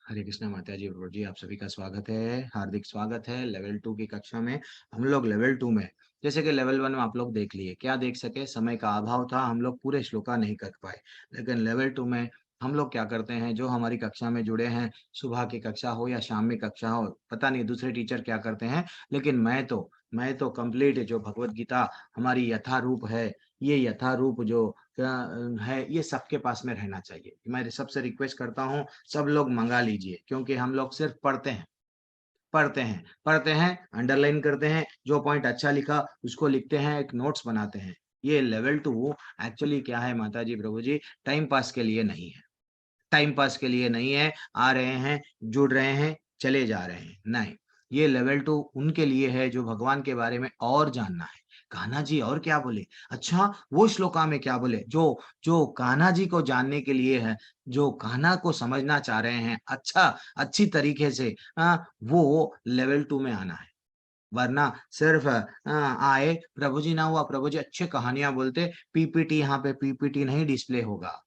हरे कृष्णा माता जी, प्रभु जी, आप सभी का स्वागत है, हार्दिक स्वागत है लेवल 2 की कक्षा में। हम लोग लेवल 2 में, जैसे कि लेवल 1 में आप लोग देख लिए, क्या देख सके, समय का अभाव था, हम लोग पूरे श्लोका नहीं कर पाए। लेकिन लेवल 2 में हम लोग क्या करते हैं, जो हमारी कक्षा में जुड़े हैं, सुबह की कक्षा हो या शाम में कक्षा हो, पता नहीं दूसरे टीचर क्या करते हैं, लेकिन मैं तो कंप्लीट जो भगवत गीता हमारी यथारूप है, ये यथारूप जो है, ये सबके पास में रहना चाहिए। मैं सबसे रिक्वेस्ट करता हूँ, सब लोग मंगा लीजिए, क्योंकि हम लोग सिर्फ पढ़ते हैं, अंडरलाइन करते हैं, जो पॉइंट अच्छा लिखा उसको लिखते हैं, एक नोट्स बनाते हैं। ये लेवल 2 एक्चुअली क्या है माता जी, प्रभु जी, टाइम पास के लिए नहीं है। टाइम पास के लिए नहीं है, आ रहे हैं, जुड़ रहे हैं, चले जा रहे हैं, नहीं। ये लेवल 2 उनके लिए है जो भगवान के बारे में और जानना है। कान्हा जी और क्या बोले? अच्छा, वो श्लोका में क्या बोले? जो जो कान्हा जी को जानने के लिए है, जो कान्हा को समझना चाह रहे हैं, अच्छी तरीके से वो लेवल 2 में आना है। वरना सिर्फ आए, प्रभु जी ना हुआ, प्रभु जी अच्छे कहानियाँ बोलते, पीपीटी यहाँ पे पीपीटी नहीं डिस्प्ले होगा।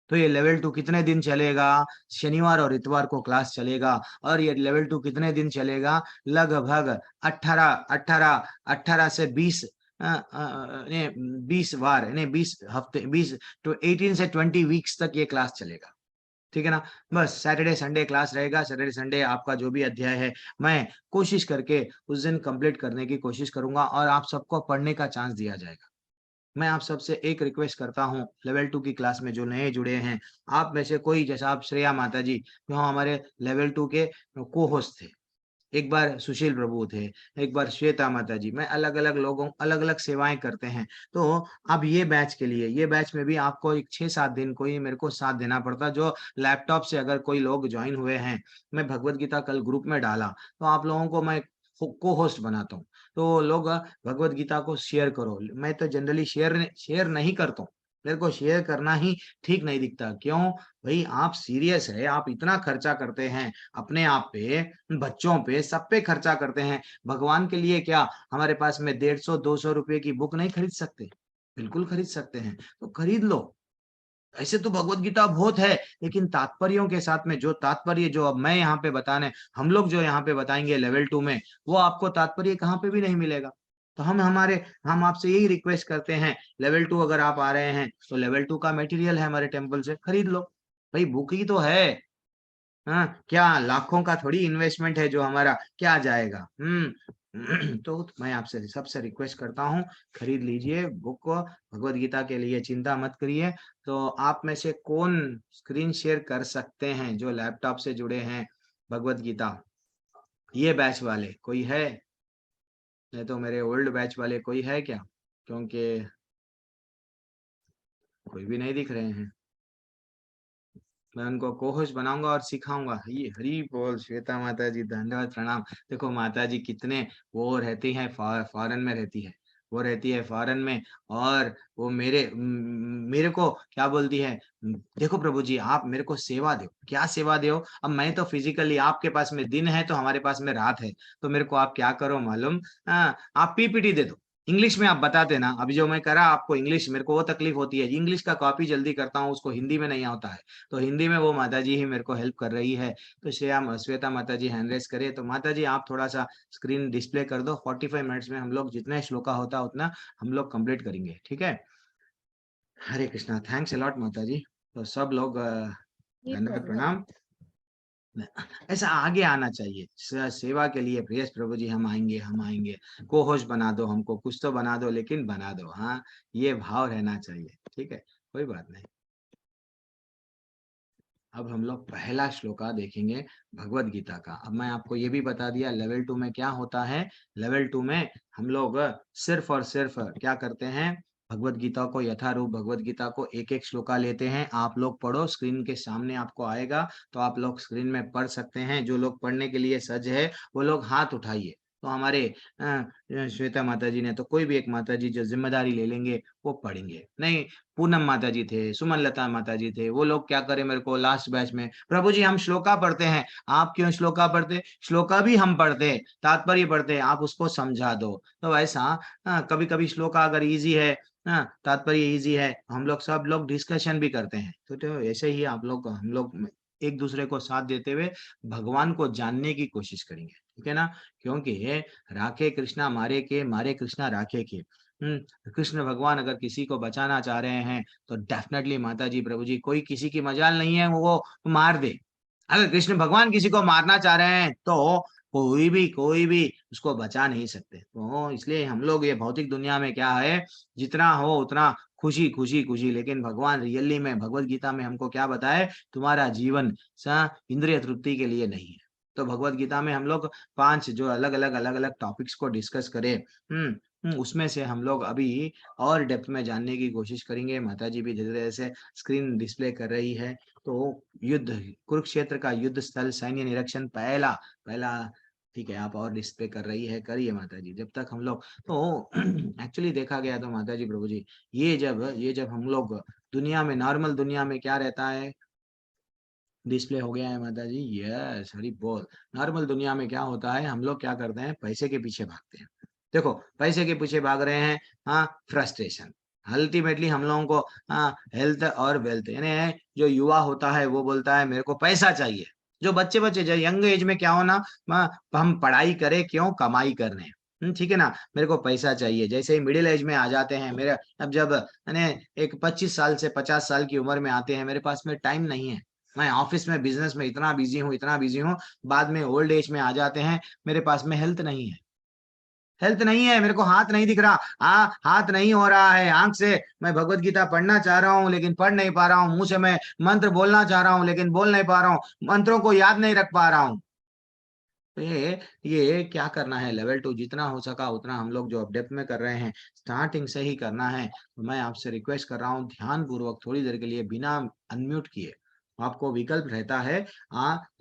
तो ये लेवल 2 कितने दिन चलेगा? शनिवार और इतवार को क्लास चलेगा और ये लेवल 2 कितने दिन चलेगा? लगभग 18 18 18 से 20 ने 20 बार ने 20 हफ्ते 20 टू 18 से 20 वीक्स तक ये क्लास चलेगा। ठीक है ना? बस सैटरडे संडे क्लास रहेगा, सैटरडे संडे आपका जो भी अध्याय है, मैं कोशिश करके उस दिन कंप्लीट करने की कोशिश करूँगा और आप सबको पढ़ने का चांस दिया जाएगा। मैं आप सबसे एक रिक्वेस्ट करता हूँ, लेवल 2 की क्लास में जो नए जुड़े हैं, आप में से कोई, जैसा आप श्रेया माता जी, जो हमारे लेवल 2 के को-होस्ट थे। एक बार सुशील प्रभु थे, एक बार श्वेता माता जी, मैं अलग-अलग लोगों अलग-अलग सेवाएँ करते हैं। तो अब ये बैच के लिए, ये बैच में भी आपको एक 6-7 दिन कोई मेरे को साथ देना पड़ता, जो लैपटॉप से अगर कोई लोग जॉइन हुए हैं, मैं भगवत गीता कल ग्रुप में डाला, तो आप लोगों को मैं को-होस्ट बनाता हूँ। तो लोग भगवत गीता को शेयर करो। मैं तो जनरली शेयर नहीं करता हूँ। मेरे को शेयर करना ही ठीक नहीं दिखता। क्यों? भई आप सीरियस है, आप इतना खर्चा करते हैं अपने आप पे, बच्चों पे, सब पे खर्चा करते हैं। भगवान के लिए क्या हमारे पास में 150 200 रुपए की बुक नहीं खरीद सकते? बिल्कुल खरीद सकते हैं, तो खरीद लो। ऐसे तो भगवत गीता बहुत है, लेकिन तात्पर्यों के साथ में जो तात्पर्य जो अब मैं यहाँ पे बताने हम लोग जो यहाँ पे बताएँगे लेवल 2 में, वो आपको तात्पर्य कहाँ पे भी नहीं मिलेगा। तो हम आपसे यही रिक्वेस्ट करते हैं, लेवल 2 अगर आप आ रहे हैं, तो लेवल 2 का मटेरियल है हमारे टेम्पल से, खरीद लो। भई बुक ही तो है। हाँ, क्या लाखों का थोड़ी इन्वेस्टमेंट है जो हमारा, क्या जाएगा? तो मैं आपसे सबसे रिक्वेस्ट करता हूँ, खरीद लीजिए बुक को, भगवद गीता के लिए चिंता मत करिए। तो आप में से कौन स्क्रीन शेयर कर सकते हैं, जो लैपटॉप से जुड़े हैं, भगवद गीता, ये बैच वाले, कोई है? नहीं तो मेरे ओल्ड बैच वाले कोई है क्या? क्योंकि कोई भी नहीं दिख रहे हैं। मैं उनको को-होस्ट बनाऊँगा और सिखाऊँगा। हरि हरि बोल श्वेता माता जी, धन्यवाद प्रणाम। देखो माता जी कितने, वो रहती हैं फॉरेन में रहती है। वो रहती है फॉरेन में और वो मेरे को क्या बोलती है, देखो प्रभु जी आप मेरे को सेवा दो। क्या सेवा दो? अब मैं तो फिज़िकली आपके पास में दिन है तो हमारे पास में रात है। तो मेरे को आप क्या करो मालूम? आप पीपीटी दे दो। इंग्लिश में आप बता देना। अभी जो मैं करा आपको इंग्लिश, मेरे को वो तकलीफ होती है। इंग्लिश का कॉपी जल्दी करता हूँ, उसको हिंदी में नहीं आता है। तो हिंदी में वो माताजी ही मेरे को हेल्प कर रही है। तो श्वेता माताजी हैंड रेज़ करे, तो माताजी आप थोड़ा-सा स्क्रीन डिस्प्ले कर दो, 45 मिनट्स में हम लोग जितने श्लोका होता है उतना हम लोग कंप्लीट करेंगे, ठीक है? हरे कृष्णा, थैंक्स अ लॉट माताजी। तो सब लोग जी धन्यवाद प्रभु। प्रणाम। ऐसा आगे आना चाहिए। सेवा के लिए यस प्रभु जी हम आएँगे। को-होस्ट बना दो हमको, कुछ तो बना दो लेकिन बना दो। हाँ, ये भाव रहना चाहिए, ठीक है? कोई बात नहीं। अब हम लोग पहला श्लोका देखेंगे भगवद गीता का। अब मैं आपको ये भी बता दिया लेवल 2 में क्या होता है। लेवल 2 में हम लोग सिर्फ़ और सिर्फ़ क्या करते हैं, भगवद गीता को यथारूप भगवद गीता को एक-एक श्लोका लेते हैं। आप लोग पढ़ो, स्क्रीन के सामने आपको आएगा, तो आप लोग स्क्रीन में पढ़ सकते हैं। जो लोग पढ़ने के लिए सज्ज है, वो लोग हाथ उठाइए। तो हमारे श्वेता माताजी ने तो कोई भी एक माताजी जो ज़िम्मेदारी ले लेंगे, वो पढ़ेंगे। नहीं, पूनम माताजी थे, सुमनलता माताजी थे, वो लोग क्या करें मेरे को लास्ट बैच में, "प्रभु जी हम श्लोका पढ़ते हैं।" "आप क्यों श्लोका पढ़ते?" "श्लोका भी हम पढ़ते हैं, तात्पर्य पढ़ते हैं, आप उसको समझा दो।" तो ऐसा कभी-कभी श्लोका अगर ईज़ी है, तात्पर्य ईज़ी है, हम लोग सब लोग डिस्कशन भी करते हैं। तो ऐसे ही आप लोग हम लोग एक दूसरे को साथ देते हुए भगवान को जानने की कोशिश करेंगे, ठीक है ना? क्योंकि राखे कृष्णा मारे के, मारे कृष्णा राखे के। कृष्ण भगवान अगर किसी को बचाना चाह रहे हैं, तो डेफ़िनेटली माताजी, प्रभु जी, कोई किसी की मजाल नहीं है वो मार दे। अगर कृष्ण भगवान किसी को मारना चाह रहे हैं, तो कोई भी उसको बचा नहीं सकते। तो इसलिए हम लोग ये भौतिक दुनिया में क्या है, जितना हो उतना खुशी, खुशी, खुशी, लेकिन भगवान रियली में भगवत गीता में हमको क्या बताए, तुम्हारा जीवन इंद्रिय तृप्ति के लिए नहीं है। तो भगवत गीता में हम लोग 5 जो अलग-अलग टॉपिक्स को डिस्कस करें, उसमें से हम लोग अभी और डेप्थ में जानने की कोशिश करेंगे। माताजी भी धीरे-धीरे से स्क्रीन डिस्प्ले कर रही है। तो युद्ध, कुरुक्षेत्र का युद्ध स्थल सैन्य निरीक्षण पहला पहला ठीक है, आप और डिस्प्ले कर रही है, करिए माताजी। जब तक हम लोग तो एक्चुअली देखा गया तो माताजी, प्रभु जी, ये जब हम लोग दुनिया में, नॉर्मल दुनिया में क्या रहता है, डिस्प्ले हो गया है माताजी, यस, हरी बोल। नॉर्मल दुनिया में क्या होता है, हम लोग क्या करते हैं, पैसे के पीछे भागते हैं। देखो, पैसे के पीछे भाग रहे हैं, हाँ, फ्रस्ट्रेशन। अल्टीमेटली हम लोगों को हेल्थ और वेल्थ, यानी जो युवा होता है वो बोलता है मेरे को पैसा चाहिए। जो बच्चे जो यंग एज में क्या हो ना, हम पढ़ाई करें क्यों, कमाई करने, ठीक है ना, मेरे को पैसा चाहिए। जैसे ही मिडिल एज में आ जाते हैं, मेरे अब जब यानी एक 25 साल से 50 साल की उम्र में आते हैं, मेरे पास में टाइम नहीं है, मैं ऑफिस में, बिजनेस में इतना बिजी हूँ। बाद में ओल्ड एज में आ जाते हैं, मेरे पास में हेल्थ नहीं है, मेरे को हाथ नहीं दिख रहा, हाथ नहीं हो रहा है, आंख से मैं भगवत गीता पढ़ना चाह रहा हूँ लेकिन पढ़ नहीं पा रहा हूँ, मुंह से मैं मंत्र बोलना चाह रहा हूँ लेकिन बोल नहीं पा रहा हूँ, मंत्रों को याद नहीं रख पा रहा हूँ। तो ये क्या करना है, लेवल 2 जितना हो सका उतना हम लोग जो डेप्थ में कर रहे हैं, स्टार्टिंग से ही करना है। तो मैं आपसे रिक्वेस्ट कर रहा हूँ, ध्यान पूर्वक थोड़ी देर के लिए बिना अनम्यूट किए, आपको विकल्प रहता है,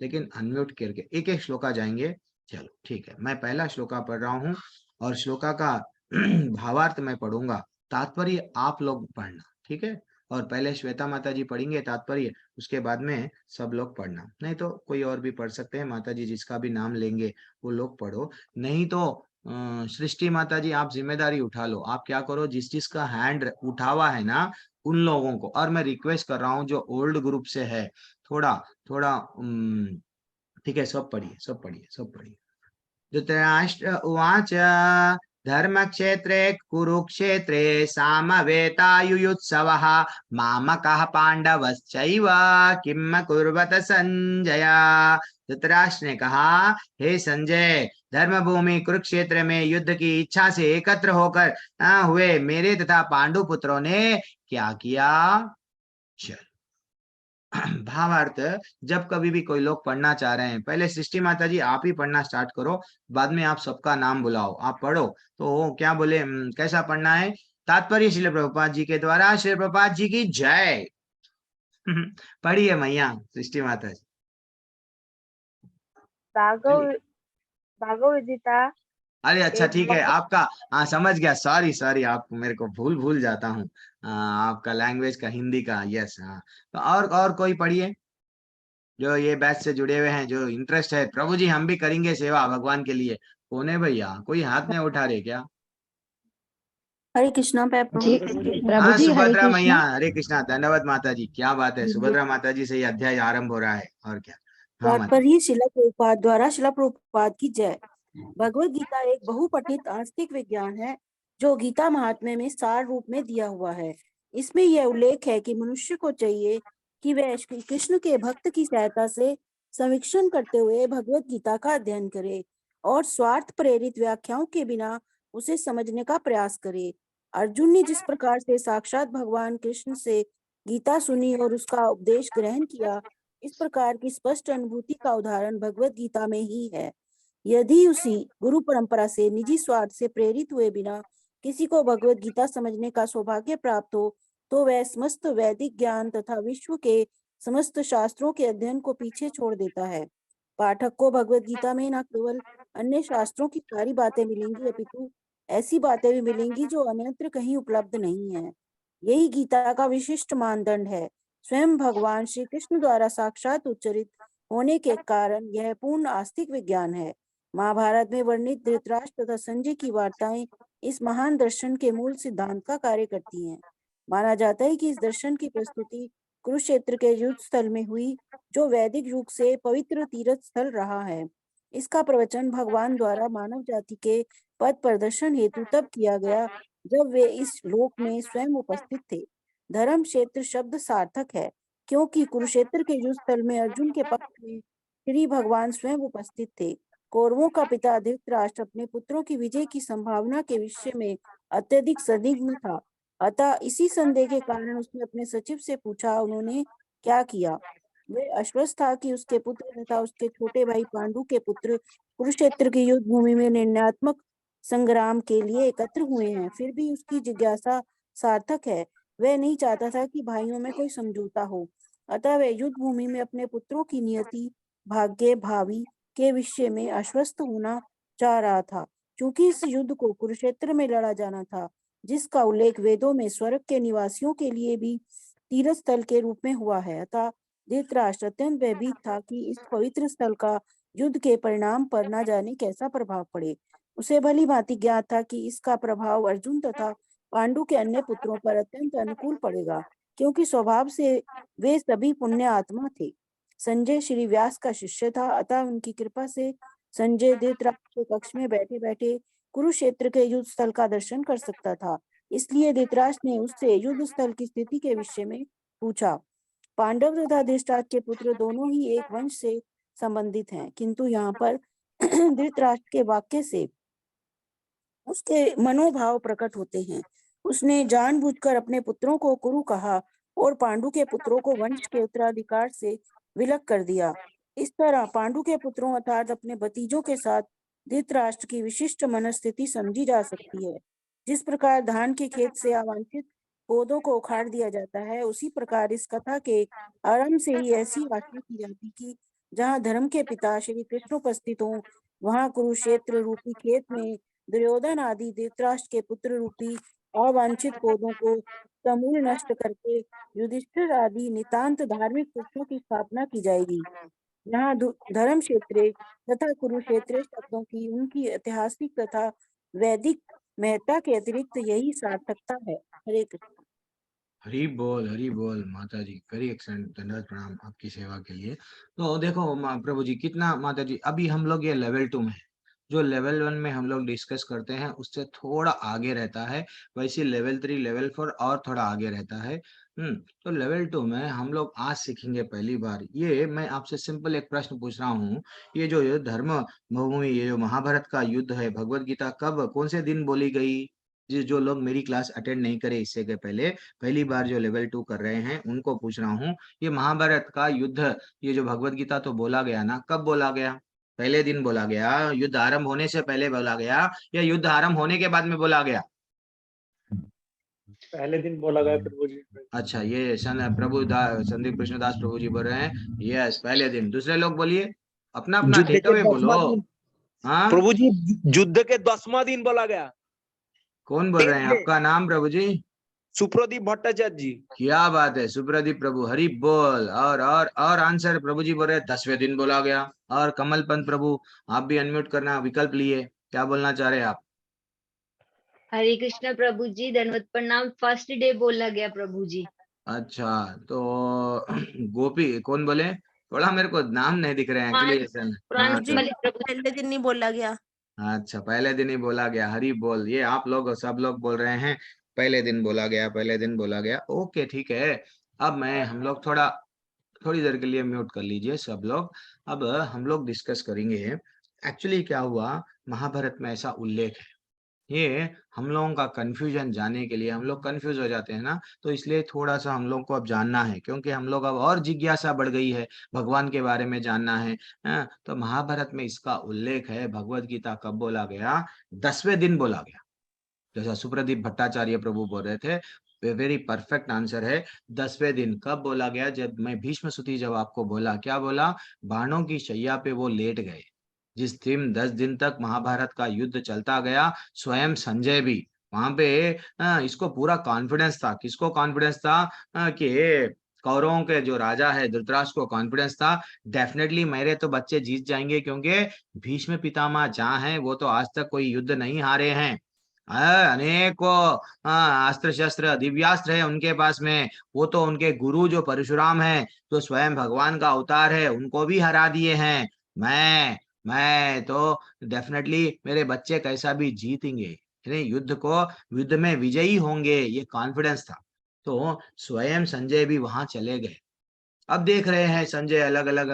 लेकिन अनम्यूट करके एक एक श्लोका जाएंगे। चलो ठीक है, मैं पहला श्लोका पढ़ रहा हूँ और श्लोका का भावार्थ मैं पढ़ूंगा, तात्पर्य आप लोग पढ़ना, ठीक है? और पहले श्वेता माता जी पढ़ेंगे तात्पर्य, उसके बाद में सब लोग पढ़ना, नहीं तो कोई और भी पढ़ सकते हैं, माता जी जिसका भी नाम लेंगे वो लोग पढ़ो। नहीं तो सृष्टि माता जी आप जिम्मेदारी उठा लो, आप क्या करो, जिस जिसका हैंड उठा हुआ है ना, उन लोगों को, और मैं रिक्वेस्ट कर रहा हूँ जो ओल्ड ग्रुप से है, थोड़ा थोड़ा ठीक है, सब पढ़िए। धृतराष्ट्र उवाच धर्मक्षेत्रे कुरुक्षेत्रे सामवेतायुयुत्सवः मामकः पांडवश्चैव किम कुर्वत संजय। धृतराष्ट्र ने कहा, हे संजय, धर्म भूमि कुरुक्षेत्र में युद्ध की इच्छा से एकत्र होकर हुए मेरे तथा पांडु पुत्रों ने क्या किया। चल, भावार्थ, जब कभी भी कोई लोग पढ़ना चाह रहे हैं, पहले सृष्टि माता जी आप ही पढ़ना स्टार्ट करो, बाद में आप सबका नाम बुलाओ, आप पढ़ो। तो क्या बोले, कैसा पढ़ना है, तात्पर्य श्रील प्रभुपाद जी के द्वारा, श्रील प्रभुपाद जी की जय। पढ़िए मैया सृष्टि माता जी, भागव चलिए। भागवत अरे अच्छा एक ठीक है, बहुत आपका, हाँ समझ गया, सॉरी सॉरी, आप मेरे को भूल भूल जाता हूँ, आपका लैंग्वेज का हिंदी का, यस, हाँ। तो और कोई पढ़िए जो ये बैच से जुड़े हुए हैं, जो इंटरेस्ट है, प्रभु जी हम भी करेंगे सेवा भगवान के लिए, कौन है भैया, कोई हाथ नहीं उठा रहे क्या? हरे कृष्णा जी प्रभु हाँ जी, हरे सुभद्रा मैया, कृष्णा। हरे कृष्णा, धन्यवाद माता जी, क्या बात है, सुभद्रा माता जी से ये अध्याय आरंभ हो रहा है, और क्या। हाँ माता जी। तात्पर्य शिला प्रभुपाद द्वारा शिला प्रभुपाद की जय। भगवत गीता एक बहुपठित आस्तिक विज्ञान है जो गीता महात्म्य में सार रूप में दिया हुआ है। इसमें यह उल्लेख है कि मनुष्य को चाहिए कि वह श्री कृष्ण के भक्त की सहायता से समीक्षण करते हुए भगवत गीता का अध्ययन करे और स्वार्थ प्रेरित व्याख्याओं के बिना उसे समझने का प्रयास करे। अर्जुन ने जिस प्रकार से साक्षात भगवान कृष्ण से गीता सुनी और उसका उपदेश ग्रहण किया, इस प्रकार की स्पष्ट अनुभूति का उदाहरण भगवत गीता में ही है। यदि उसी गुरु परंपरा से निजी स्वार्थ से प्रेरित हुए बिना किसी को भगवत गीता समझने का सौभाग्य प्राप्त हो, तो वह समस्त वैदिक ज्ञान तथा विश्व के समस्त शास्त्रों के अध्ययन को पीछे छोड़ देता है। पाठक को भगवत गीता में न केवल अन्य शास्त्रों की सारी बातें मिलेंगी, अपितु ऐसी बातें भी मिलेंगी जो अन्यत्र कहीं उपलब्ध नहीं है। यही गीता का विशिष्ट मानदंड है। स्वयं भगवान श्री कृष्ण द्वारा साक्षात उच्चरित होने के कारण यह पूर्ण आस्तिक विज्ञान है। महाभारत में वर्णित धृतराष्ट्र तथा संजय की वार्ताएं इस महान दर्शन के मूल सिद्धांत का कार्य करती हैं। माना जाता है कि इस दर्शन की प्रस्तुति कुरुक्षेत्र के युद्ध स्थल में हुई, जो वैदिक युग से पवित्र तीर्थ स्थल रहा है। इसका प्रवचन भगवान द्वारा मानव जाति के पथ प्रदर्शन हेतु तब किया गया जब वे इस लोक में स्वयं उपस्थित थे। धर्म क्षेत्र शब्द सार्थक है, क्योंकि कुरुक्षेत्र के युद्ध स्थल में अर्जुन के पक्ष में श्री भगवान स्वयं उपस्थित थे। कौरवों का पिता धृतराष्ट्र अपने पुत्रों की विजय की संभावना के विषय में अत्यधिक संदिग्ध था। अतः इसी संदेह के कारण उसने अपने सचिव से पूछा, उन्होंने क्या किया। वे आश्वस्त था कि उसके पुत्र तथा उसके छोटे भाई पांडु के पुत्र कुरुक्षेत्र की युद्ध भूमि में निर्णयात्मक संग्राम के लिए एकत्र हुए हैं। फिर भी उसकी जिज्ञासा सार्थक है। वह नहीं चाहता था कि भाइयों में कोई समझौता हो। अतः वह युद्ध भूमि में अपने पुत्रों की नियति, भाग्य, भावी के विषय में आश्वस्त होना चाह रहा था। क्योंकि इस युद्ध को कुरुक्षेत्र में लड़ा जाना था, जिसका उल्लेख वेदों में स्वर्ग के निवासियों के लिए भी तीर्थ स्थल के रूप में हुआ है। अतः धृतराष्ट्र अत्यंत भयभीत था कि इस पवित्र स्थल का युद्ध के परिणाम पर न जाने कैसा प्रभाव पड़े। उसे भली भांति ज्ञात था कि इसका प्रभाव अर्जुन तथा पांडु के अन्य पुत्रों पर अत्यंत अनुकूल पड़ेगा, क्योंकि स्वभाव से वे सभी पुण्य आत्मा थे। संजय श्री व्यास का शिष्य था, अतः उनकी कृपा से संजय धृतराष्ट्र के कक्ष में बैठे बैठे कुरुक्षेत्र के युद्ध स्थल का दर्शन कर सकता था। इसलिए धृतराष्ट्र ने उससे युद्ध स्थल की स्थिति के विषय में पूछा। पांडव तथा धृतराष्ट्र के पुत्र दोनों ही एक वंश से संबंधित हैं, किंतु यहाँ पर धृतराष्ट्र के वाक्य से उसके मनोभाव प्रकट होते हैं। उसने जानबूझकर अपने पुत्रों को कुरु कहा और पांडु के पुत्रों को वंश के उत्तराधिकार से विलग कर दिया। इस तरह पांडु के पुत्रों अर्थात अपने भतीजों के साथ धृतराष्ट्र की विशिष्ट मनस्थिति समझी जा सकती है। जिस प्रकार धान के खेत से अवांछित पौधों को उखाड़ दिया जाता है, उसी प्रकार इस कथा के आरंभ से ही ऐसी आशा की जाती कि जहाँ धर्म के पिता श्री कृष्ण उपस्थित हों, वहाँ कुरुक्षेत्र रूपी खेत में दुर्योधन आदि धृतराष्ट्र के पुत्र रूपी अवांछित पौधों को समूल नष्ट करके युधिष्ठिर आदि नितांत धार्मिक पुरुषों की स्थापना की जाएगी। यहाँ धर्म क्षेत्र तथा कुरुक्षेत्र शब्दों की उनकी ऐतिहासिक तथा वैदिक महत्ता के अतिरिक्त यही सार्थकता है। हरे कृष्ण। हरी बोल माता जी, वेरी एक्सेलेंट, धन्यवाद, प्रणाम आपकी सेवा के लिए। तो देखो प्रभु जी, कितना माता जी, अभी हम लोग ये लेवल 2 में है। जो लेवल 1 में हम लोग डिस्कस करते हैं उससे थोड़ा आगे रहता है, वैसे लेवल 3 लेवल 4 और थोड़ा आगे रहता है। तो लेवल 2 में हम लोग आज सीखेंगे पहली बार। ये मैं आपसे सिंपल एक प्रश्न पूछ रहा हूँ, ये जो धर्म भूमि, ये जो महाभारत का युद्ध है, भगवत गीता कब कौन से दिन बोली गई? जो लोग मेरी क्लास अटेंड नहीं करे इससे के पहले, पहली बार जो लेवल 2 कर रहे हैं उनको पूछ रहा हूँ, ये महाभारत का युद्ध, ये जो भगवत गीता तो बोला गया ना, कब बोला गया? पहले दिन बोला गया, युद्ध आरंभ होने से पहले बोला गया, या युद्ध आरंभ होने के बाद में बोला गया? पहले दिन बोला गया प्रभु जी। अच्छा, ये संदीप कृष्णदास प्रभु जी बोल रहे हैं, यस पहले दिन। दूसरे लोग बोलिए, अपना अपना युद्ध के ठेका हुए बोलो। 10वां दिन हाँ, प्रभु जी, युद्ध के 10वां दिन बोला गया। कौन बोल रहे हैं? आपका नाम प्रभु जी? सुप्रदीप भट्टाचार्य जी। क्या बात है सुप्रदीप प्रभु, हरि बोल। और आंसर प्रभु जी बोल रहे 10वें दिन बोला गया। और कमल पंत प्रभु, आप भी अनम्यूट करना विकल्प लिए, क्या बोलना चाह रहे हैं आप? हरे कृष्ण प्रभु जी, दंडवत प्रणाम। फर्स्ट डे बोला गया प्रभु जी। अच्छा, तो गोपी कौन बोले? थोड़ा मेरे को नाम नहीं दिख रहे हैं एक्चुअली। पहले दिन नहीं बोला गया। अच्छा, पहले दिन ही बोला गया, हरि बोल। ये आप लोग सब लोग बोल रहे हैं पहले दिन बोला गया, पहले दिन बोला गया। ओके, ठीक है। अब हम लोग थोड़ी देर के लिए म्यूट कर लीजिए सब लोग। अब हम लोग डिस्कस करेंगे एक्चुअली क्या हुआ महाभारत में, ऐसा उल्लेख है। ये हम लोगों का कंफ्यूजन जाने के लिए, हम लोग कंफ्यूज हो जाते हैं ना, तो इसलिए थोड़ा सा हम लोग को अब जानना है, क्योंकि हम लोग अब और जिज्ञासा बढ़ गई है, भगवान के बारे में जानना है। तो महाभारत में इसका उल्लेख है। भगवत गीता कब बोला गया? 10वें दिन बोला गया, जैसा सुप्रदीप भट्टाचार्य प्रभु बोल रहे थे। वेरी परफेक्ट आंसर है। 10वें दिन कब बोला गया? जब मैं भीष्म सुती जब आपको बोला, क्या बोला? बाणों की शैया पे वो लेट गए। जिस दिन 10 दिन तक महाभारत का युद्ध चलता गया, स्वयं संजय भी वहां पे इसको पूरा कॉन्फिडेंस था। किसको कॉन्फिडेंस था? कि कौरवों के जो राजा है धृतराष्ट्र को कॉन्फिडेंस था, डेफिनेटली मेरे तो बच्चे जीत जाएंगे, क्योंकि भीष्म पितामह जहाँ हैं वो तो आज तक कोई युद्ध नहीं हारे हैं। अनेकों अस्त्र शस्त्र दिव्यास्त्र है उनके पास में। वो तो उनके गुरु जो परशुराम है, जो स्वयं भगवान का अवतार है, उनको भी हरा दिए हैं। मैं तो डेफिनेटली मेरे बच्चे कैसा भी जीतेंगे, युद्ध में विजयी होंगे, ये कॉन्फिडेंस था। तो स्वयं संजय भी वहां चले गए। अब देख रहे हैं संजय अलग अलग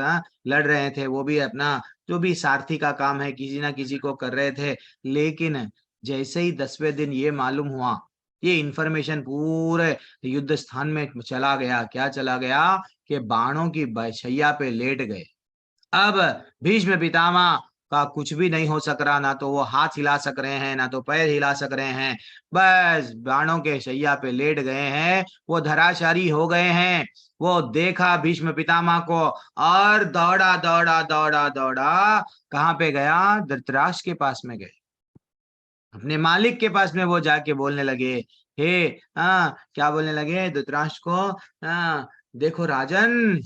लड़ रहे थे, वो भी अपना जो भी सारथी का काम है किसी ना किसी को कर रहे थे। लेकिन जैसे ही 10वें दिन ये मालूम हुआ, ये इंफॉर्मेशन पूरे युद्ध स्थान में चला गया, क्या चला गया कि बाणों की शैया पे लेट गए। अब भीष्म पितामह का कुछ भी नहीं हो सक रहा, ना तो वो हाथ हिला सक रहे हैं, ना तो पैर हिला सक रहे हैं, बस बाणों के शैया पे लेट गए हैं, वो धराशायी हो गए हैं। वो देखा भीष्म पितामह को और दौड़ा दौड़ा दौड़ा दौड़ा कहाँ पे गया? धृतराष्ट्र के पास में गए, अपने मालिक के पास में वो जाके बोलने लगे, हे क्या बोलने लगे धृतराष्ट्र को, देखो राजन,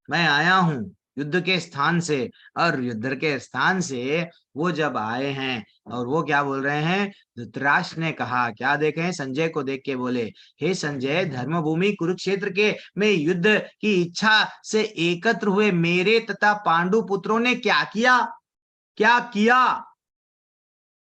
मैं आया हूँ युद्ध के स्थान से। और युद्ध के स्थान से वो जब आए हैं और वो क्या बोल रहे हैं, धृतराष्ट्र ने कहा, क्या देखे? संजय को देख के बोले, हे संजय, धर्मभूमि कुरुक्षेत्र के में युद्ध की इच्छा से एकत्र हुए मेरे तथा पांडु पुत्रों ने क्या किया? क्या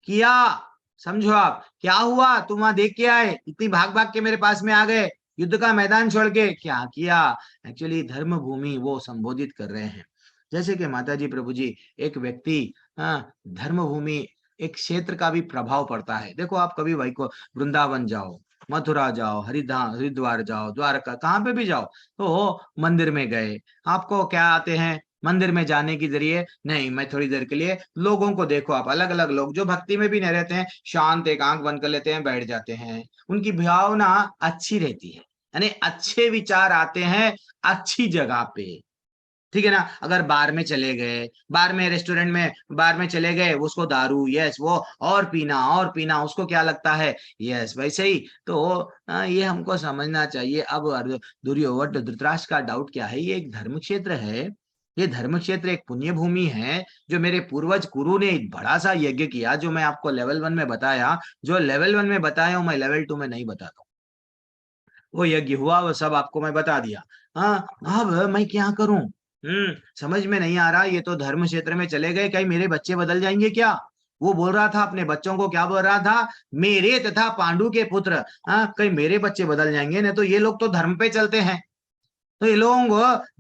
किया समझो आप, क्या हुआ? तुम वहां देख के आए, इतनी भाग भाग के मेरे पास में आ गए, युद्ध का मैदान छोड़ के क्या किया? एक्चुअली धर्म भूमि वो संबोधित कर रहे हैं। जैसे कि माता जी प्रभु जी, एक व्यक्ति धर्म भूमि एक क्षेत्र का भी प्रभाव पड़ता है। देखो आप कभी वृंदावन जाओ, मथुरा जाओ, हरिद्वार जाओ, द्वारका, कहाँ पे भी जाओ, तो मंदिर में गए, आपको क्या आते हैं? मंदिर में जाने की जरिए नहीं, मैं थोड़ी देर के लिए लोगों को देखो, आप अलग अलग लोग जो भक्ति में भी नहीं रहते हैं, शांत एक आंख बंद कर लेते हैं, बैठ जाते हैं, उनकी भावना अच्छी रहती है, यानी अच्छे विचार आते हैं अच्छी जगह पे, ठीक है ना। अगर बार में चले गए, बार में रेस्टोरेंट में बार में चले गए, उसको दारू, यस, वो और पीना, उसको क्या लगता है, यस, वैसे ही तो ये हमको समझना चाहिए। अब दुर्योधन धृतराष्ट्र का डाउट क्या है, ये एक धर्म क्षेत्र है, ये धर्म क्षेत्र एक पुण्य भूमि है, जो मेरे पूर्वज गुरु ने एक बड़ा सा यज्ञ किया, जो मैं आपको लेवल 1 में बताया, जो लेवल 1 में बताया हूं मैं लेवल 2 में नहीं बताता हूँ। वो यज्ञ हुआ, वो सब आपको मैं बता दिया। अब मैं क्या करूं? समझ में नहीं आ रहा। ये तो धर्म क्षेत्र में चले गए, कहीं मेरे बच्चे बदल जाएंगे क्या? वो बोल रहा था अपने बच्चों को, क्या बोल रहा था, मेरे तथा पांडु के पुत्र, कहीं मेरे बच्चे बदल जाएंगे, नहीं तो ये लोग तो धर्म पे चलते हैं, तो ये लोग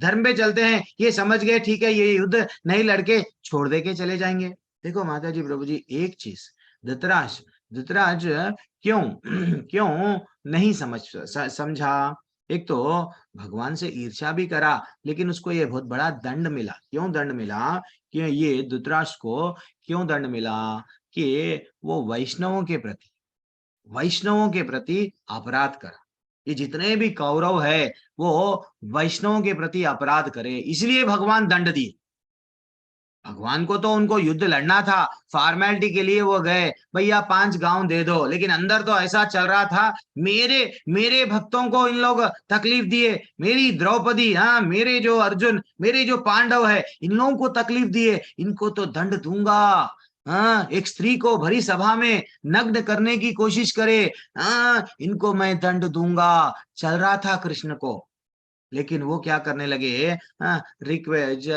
धर्म पे चलते हैं, ये समझ गए ठीक है ये युद्ध नहीं लड़के छोड़ दे के चले जाएंगे। देखो माता जी प्रभु जी, एक चीज धृतराष्ट्र क्यों क्यों नहीं समझा? एक तो भगवान से ईर्ष्या भी करा, लेकिन उसको ये बहुत बड़ा दंड मिला। क्यों दंड मिला? कि ये धृतराष्ट्र को क्यों दंड मिला? कि वो वैष्णवों के प्रति अपराध करा। ये जितने भी कौरव है वो वैष्णवों के प्रति अपराध करे, इसलिए भगवान दंड दिए। भगवान को तो उनको युद्ध लड़ना था, फॉर्मेलिटी के लिए वो गए, भैया 5 गांव दे दो, लेकिन अंदर तो ऐसा चल रहा था, मेरे भक्तों को इन लोग तकलीफ दिए, मेरी द्रौपदी, मेरे जो अर्जुन, मेरे जो पांडव है, इन लोगों को तकलीफ दिए, इनको तो दंड दूंगा। एक स्त्री को भरी सभा में नग्न करने की कोशिश करे, इनको मैं दंड दूंगा, चल रहा था कृष्ण को। लेकिन वो क्या करने लगे, रिक्वेस्ट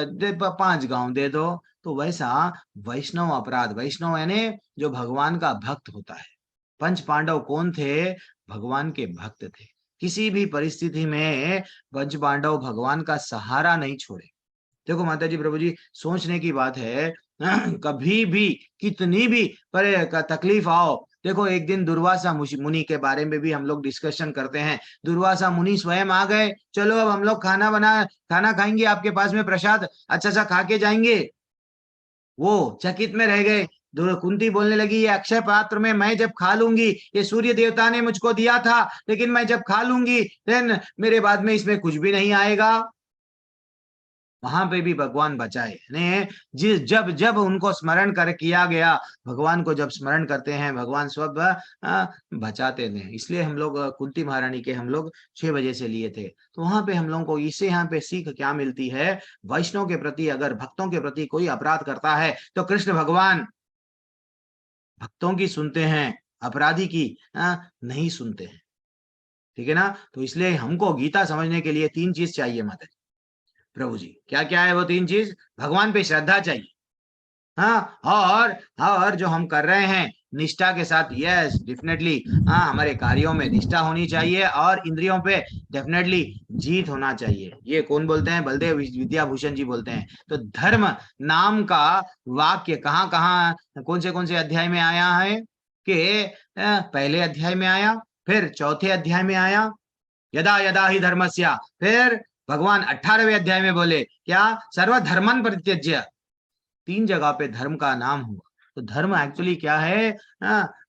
5 गांव दे दो। तो वैसा वैष्णव अपराध, वैष्णव यानी जो भगवान का भक्त होता है। 5 पांडव कौन थे? भगवान के भक्त थे। किसी भी परिस्थिति में 5 पांडव भगवान का सहारा नहीं छोड़े। देखो माता जी प्रभु जी, सोचने की बात है, कभी भी कितनी भी तकलीफ आओ, देखो एक दिन दुर्वासा मुनि के बारे में भी हम लोग डिस्कशन करते हैं। दुर्वासा मुनि स्वयं आ गए, चलो अब हम लोग खाना खाएंगे, आपके पास में प्रसाद अच्छा सा खा के जाएंगे। वो चकित में रह गए। कुंती बोलने लगी, ये अक्षय पात्र में मैं जब खा लूंगी, ये सूर्य देवता ने मुझको दिया था, लेकिन मैं जब खा लूंगी देन मेरे बाद में इसमें कुछ भी नहीं आएगा। वहां पे भी भगवान बचाए ने, जब जब उनको स्मरण कर किया गया, भगवान को जब स्मरण करते हैं, भगवान सब बचाते हैं। इसलिए हम लोग कुंती महारानी के हम लोग 6 बजे से लिए थे। तो वहां पे हम लोगों को इससे यहाँ पे सीख क्या मिलती है? वैष्णव के प्रति, अगर भक्तों के प्रति कोई अपराध करता है तो कृष्ण भगवान भक्तों की सुनते हैं, अपराधी की नहीं सुनते हैं। ठीक है ना? तो इसलिए हमको गीता समझने के लिए 3 चीज चाहिए माता जी। प्रभु जी क्या क्या है वो 3 चीज? भगवान पे श्रद्धा चाहिए, हाँ, और जो हम कर रहे हैं निष्ठा के साथ, यस डेफिनेटली, हाँ, हमारे कार्यों में निष्ठा होनी चाहिए और इंद्रियों पे डेफिनेटली जीत होना चाहिए। ये कौन बोलते हैं? बलदेव विद्याभूषण जी बोलते हैं। तो धर्म नाम का वाक्य कहाँ कहाँ कौन से अध्याय में आया है? कि पहले अध्याय में आया, फिर चौथे अध्याय में आया, यदा यदा ही धर्मस्य, फिर भगवान 18वें अध्याय में बोले क्या? सर्वधर्मन परित्यज्य। 3 जगह पे धर्म का नाम हुआ। तो धर्म एक्चुअली क्या है?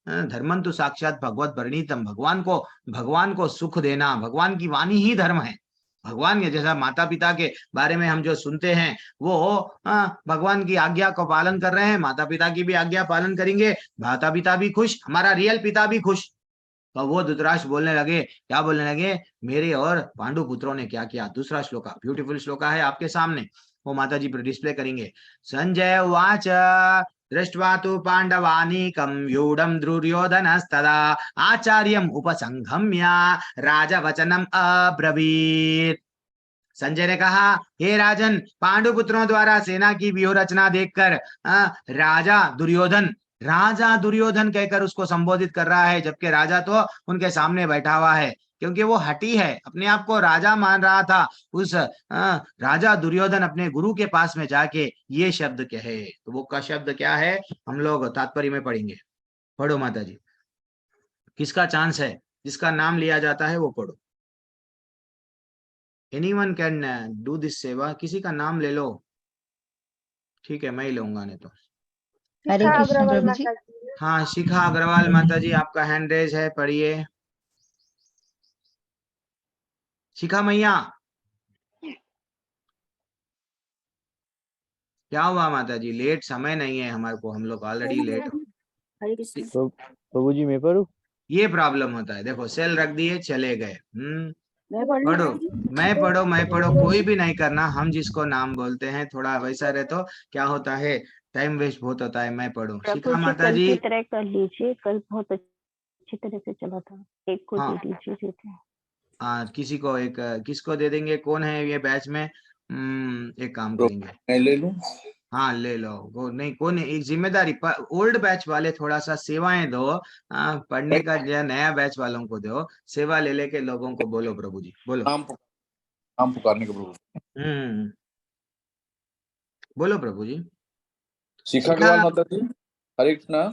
धर्मन तो साक्षात भगवत वर्णितम, भगवान को सुख देना, भगवान की वाणी ही धर्म है। भगवान के जैसा माता पिता के बारे में हम जो सुनते हैं वो भगवान की आज्ञा को पालन कर रहे हैं, माता पिता की भी आज्ञा पालन करेंगे, माता पिता भी खुश, हमारा रियल पिता भी खुश। तो वो धृतराष्ट्र बोलने लगे, क्या बोलने लगे? मेरे और पांडु पुत्रों ने क्या किया? दूसरा श्लोका, ब्यूटीफुल श्लोका है आपके सामने, वो माता जी पर डिस्प्ले करेंगे। संजय उवाच दृष्ट्वा तु पांडवानीकं व्यूढं दुर्योधनस्तदा आचार्यम् उपसंगम्य राजवचनम अब्रवीत्। संजय ने कहा, हे राजन, पांडु पुत्रों द्वारा सेना की व्यूह रचना देखकर राजा दुर्योधन कहकर उसको संबोधित कर रहा है, जबकि राजा तो उनके सामने बैठा हुआ है, क्योंकि वो हठी है, अपने आप को राजा मान रहा था। उस राजा दुर्योधन अपने गुरु के पास में जाके ये शब्द कहे। तो वो का शब्द क्या है? हम लोग तात्पर्य में पढ़ेंगे। पढ़ो माता जी, किसका चांस है? जिसका नाम लिया जाता है वो पढ़ो। एनीवन कैन डू दिस सेवा। किसी का नाम ले लो, ठीक है, मैं ही लूंगा, नहीं तो। हरे शिखा कृष्ण अग्रवाल प्रभु जी। माता जी। हाँ, शिखा अग्रवाल माता जी, आपका हैंड रेज है, पढ़िए। शिखा मैया, क्या हुआ माता जी? लेट समय नहीं है हमारे को, हम लोग ऑलरेडी लेट हो। हरे कृष्ण। प्रभु जी मैं पढ़ूं? ये प्रॉब्लम होता है, देखो सेल रख दिए चले गए। मैं पढ़ लूं पढ़ो, प्रभु जी? मैं पढ़ो, कोई भी नहीं करना। हम जिसको नाम बोलते हैं थोड़ा वैसा रहे तो क्या होता है, टाइम वेस्ट बहुत होता है। मैं पढ़ू। प्रभु शिखा जी माता कल जी, की तरह कर लीजिए, कल बहुत अच्छी तरह से चला था। एक को हाँ, दे दीजिए देते हैं। किसी को एक, किसको दे देंगे? कौन है ये बैच में? एक काम करेंगे, मैं ले लूं? हाँ ले लो। वो नहीं, कौन है? एक जिम्मेदारी, ओल्ड बैच वाले थोड़ा सा सेवाएं दो, पढ़ने का जो नया बैच वालों को दो, सेवा ले लेके लोगों को बोलो। प्रभु जी बोलो। नाम पुकारने के प्रभु। हम्म, बोलो प्रभु जी। शिखा अग्रवाल माता जी, हरे कृष्णा।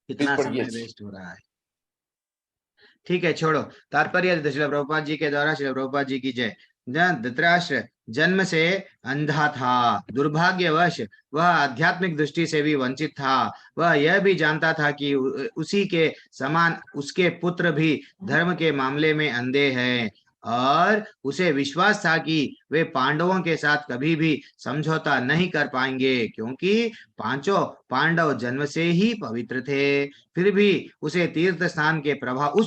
कितना समय वेस्ट हो रहा है। ठीक है, छोड़ो। तात्पर्य श्रील प्रभुपाद जी के द्वारा, श्रील प्रभुपाद जी की जय। धृतराष्ट्र जन्म से अंधा था, दुर्भाग्यवश वह आध्यात्मिक दृष्टि से भी वंचित था। वह यह भी जानता था कि उसी के समान उसके पुत्र भी धर्म के मामले में अंधे हैं, और उसे विश्वास था कि वे पांडवों के साथ कभी भी समझौता नहीं कर पाएंगे, क्योंकि पांचों पांडव जन्म से ही पवित्र थे। फिर भी उसे तीर्थ स्थान के प्रभाव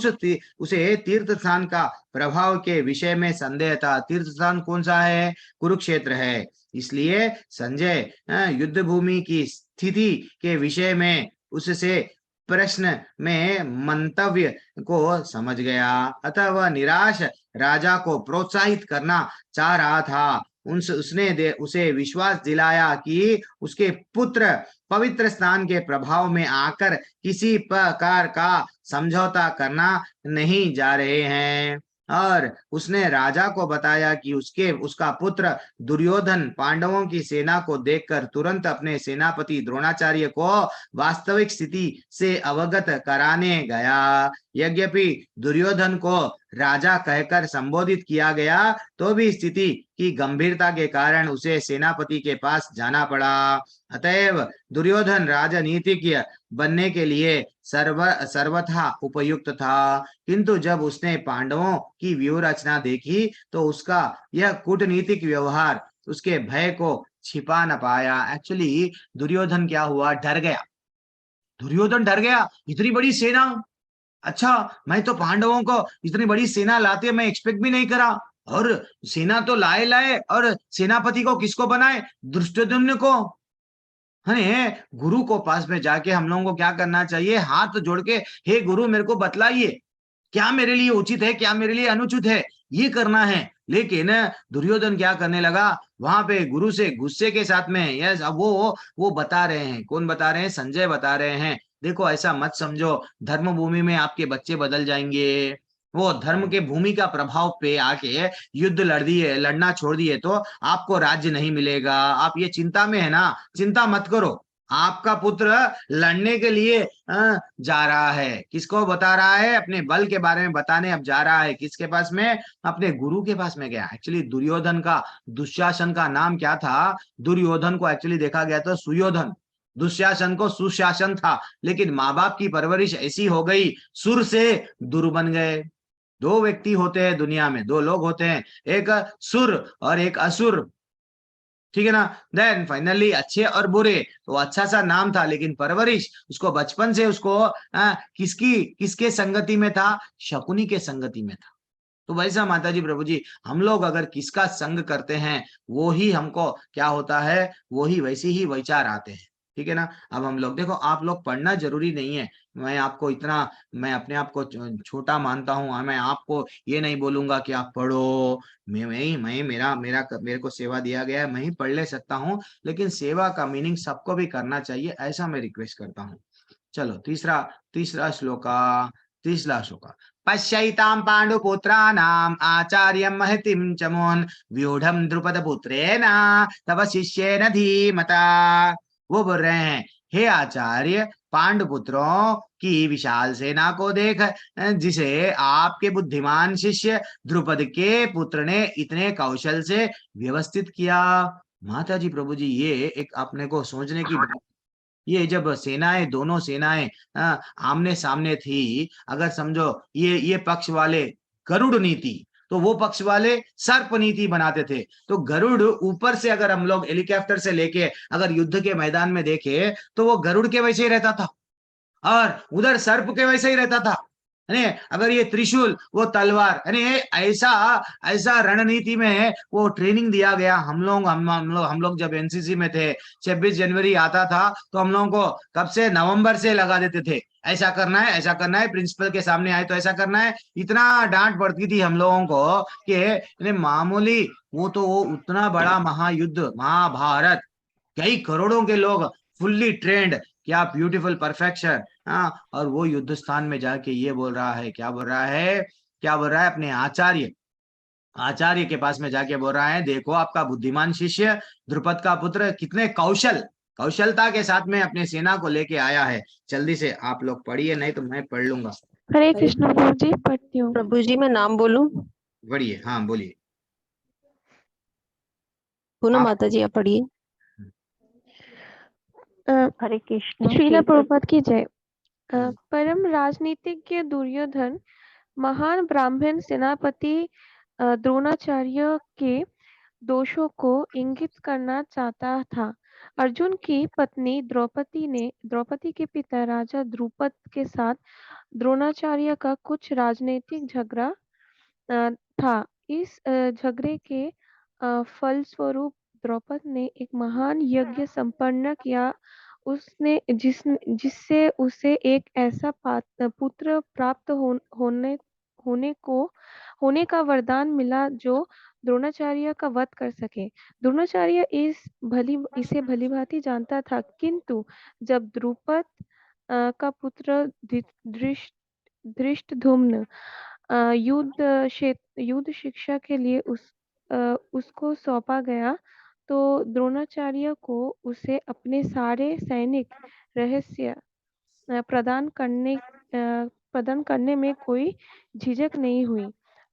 उसे तीर्थ स्थान का प्रभाव के विषय में संदेह था। तीर्थ स्थान कौन सा है? कुरुक्षेत्र है। इसलिए संजय युद्ध भूमि की स्थिति के विषय में उससे प्रश्न में मंतव्य को समझ गया, अतः वह निराश राजा को प्रोत्साहित करना चाह रहा था। उसने उसे विश्वास दिलाया कि उसके पुत्र पवित्र स्थान के प्रभाव में आकर किसी प्रकार का समझौता करना नहीं जा रहे हैं, और उसने राजा को बताया कि उसका पुत्र दुर्योधन पांडवों की सेना को देखकर तुरंत अपने सेनापति द्रोणाचार्य को वास्तविक स्थिति से अवगत कराने गया। यद्यपि दुर्योधन को राजा कहकर संबोधित किया गया, तो भी स्थिति की गंभीरता के कारण उसे सेनापति के पास जाना पड़ा। अतएव दुर्योधन राजनीतिज्ञ बनने के लिए सर्वथा उपयुक्त था, किंतु जब उसने पांडवों की व्यूह रचना देखी तो उसका यह कूटनीतिक व्यवहार उसके भय को छिपा न पाया। एक्चुअली दुर्योधन क्या हुआ? डर गया। दुर्योधन डर गया, इतनी बड़ी सेना, अच्छा मैं तो पांडवों को इतनी बड़ी सेना लाते मैं एक्सपेक्ट भी नहीं करा, और सेना तो लाए और सेनापति को किसको बनाए? दुष्टोधन को। है गुरु को पास में जाके हम लोगों को क्या करना चाहिए, हाथ जोड़ के, हे गुरु मेरे को बतलाइए क्या मेरे लिए उचित है, क्या मेरे लिए अनुचित है, ये करना है। लेकिन दुर्योधन क्या करने लगा, वहां पे गुरु से गुस्से के साथ में, यस, अब वो बता रहे हैं, कौन बता रहे हैं, संजय बता रहे हैं, देखो ऐसा मत समझो, धर्म भूमि में आपके बच्चे बदल जाएंगे, वो धर्म के भूमि का प्रभाव पे आके युद्ध लड़ना छोड़ दिए तो आपको राज्य नहीं मिलेगा, आप ये चिंता में है ना, चिंता मत करो, आपका पुत्र लड़ने के लिए जा रहा है, किसको बता रहा है, अपने बल के बारे में बताने अब जा रहा है, किसके पास में, अपने गुरु के पास में गया। एक्चुअली दुर्योधन का, दुशासन का नाम क्या था, दुर्योधन को एक्चुअली देखा गया तो सुयोधन, दुशासन को सुशासन था, लेकिन माँ बाप की परवरिश ऐसी हो गई, सुर से दुर बन गए। दो व्यक्ति होते हैं दुनिया में, दो लोग होते हैं, एक सुर और एक असुर, ठीक है ना। देन फाइनली अच्छे और बुरे, तो अच्छा सा नाम था, लेकिन परवरिश उसको बचपन से उसको किसके संगति में था, शकुनी के संगति में था। तो वैसा माता जी प्रभु जी, हम लोग अगर किसका संग करते हैं वो ही हमको क्या होता है, वो ही वैसे ही विचार आते हैं, ठीक है ना। अब हम लोग देखो, आप लोग पढ़ना जरूरी नहीं है, मैं आपको इतना, मैं अपने आप को छोटा मानता हूँ, मैं आपको ये नहीं बोलूंगा कि आप पढ़ो, मैं मेरे को सेवा दिया गया है, मैं ही पढ़ ले सकता हूँ, लेकिन सेवा का मीनिंग सबको भी करना चाहिए, ऐसा मैं रिक्वेस्ट करता हूँ। चलो तीसरा तीसरा श्लोका तीसरा श्लोका, पश्यैतां पांडुपुत्राणाम् आचार्यं महतिं च मुन् व्यूढ़ं द्रुपदपुत्रेण तव शिष्येन धीमता। वो बोल रहे हैं, हे आचार्य, पांडुपुत्रों की विशाल सेना को देख, जिसे आपके बुद्धिमान शिष्य द्रुपद के पुत्र ने इतने कौशल से व्यवस्थित किया। माता जी प्रभु जी, ये एक अपने को सोचने की बात, ये जब सेनाएं, दोनों सेनाएं आमने सामने थी, अगर समझो ये पक्ष वाले गरुड़ नीति, तो वो पक्ष वाले सर्प नीति बनाते थे, तो गरुड़ ऊपर से अगर हम लोग हेलीकॉप्टर से लेके अगर युद्ध के मैदान में देखे तो वो गरुड़ के वैसे ही रहता था, और उधर सर्प के वैसे ही रहता था, है अगर ये त्रिशूल वो तलवार, यानी ऐसा ऐसा रणनीति में वो ट्रेनिंग दिया गया। हम लोग जब एनसीसी में थे, 26 जनवरी आता था तो हम लोगों को कब से, नवंबर से लगा देते थे, ऐसा करना है, ऐसा करना है, प्रिंसिपल के सामने आए तो ऐसा करना है, इतना डांट पड़ती थी हम लोगों को कि मामूली, वो उतना बड़ा महायुद्ध, महाभारत, कई करोड़ों के लोग फुल्ली ट्रेंड, क्या ब्यूटीफुल परफेक्शन, हाँ, और वो युद्ध स्थान में जाके ये बोल रहा है, क्या बोल रहा है, क्या बोल रहा है, अपने आचार्य के पास में जाके बोल रहा है, देखो आपका बुद्धिमान शिष्य द्रुपद का पुत्र कितने कौशलता के साथ में अपने सेना को लेके आया है। जल्दी से आप लोग पढ़िए, नहीं तो मैं पढ़ लूंगा। हरे कृष्ण प्रभु जी, पढ़ती हूँ। प्रभु जी मैं नाम बोलूं? पढ़िए, हाँ बोलिए। पूनम आप माता जी आप पढ़िए। हरे कृष्ण। श्रीला ठीक है। प्रभुपाद की जय। परम राजनीतिज्ञ दुर्योधन महान ब्राह्मण सेनापति द्रोणाचार्य के दोषों को इंगित करना चाहता था। अर्जुन की पत्नी द्रौपदी के पिता राजा द्रुपद के साथ द्रोणाचार्य का कुछ राजनीतिक झगड़ा था। इस झगड़े के फलस्वरूप द्रौपद ने एक महान यज्ञ संपन्न किया, जिससे उसे एक ऐसा पुत्र प्राप्त होने का वरदान मिला जो द्रोणाचार्य का वध कर सके। द्रोणाचार्य इसे भलीभांति जानता था, किंतु जब द्रुपद का पुत्र धृष्टद्युम्न युद्ध शिक्षा के लिए उसको सौंपा गया, तो द्रोणाचार्य को उसे अपने सारे सैनिक रहस्य प्रदान करने में कोई झिझक नहीं हुई।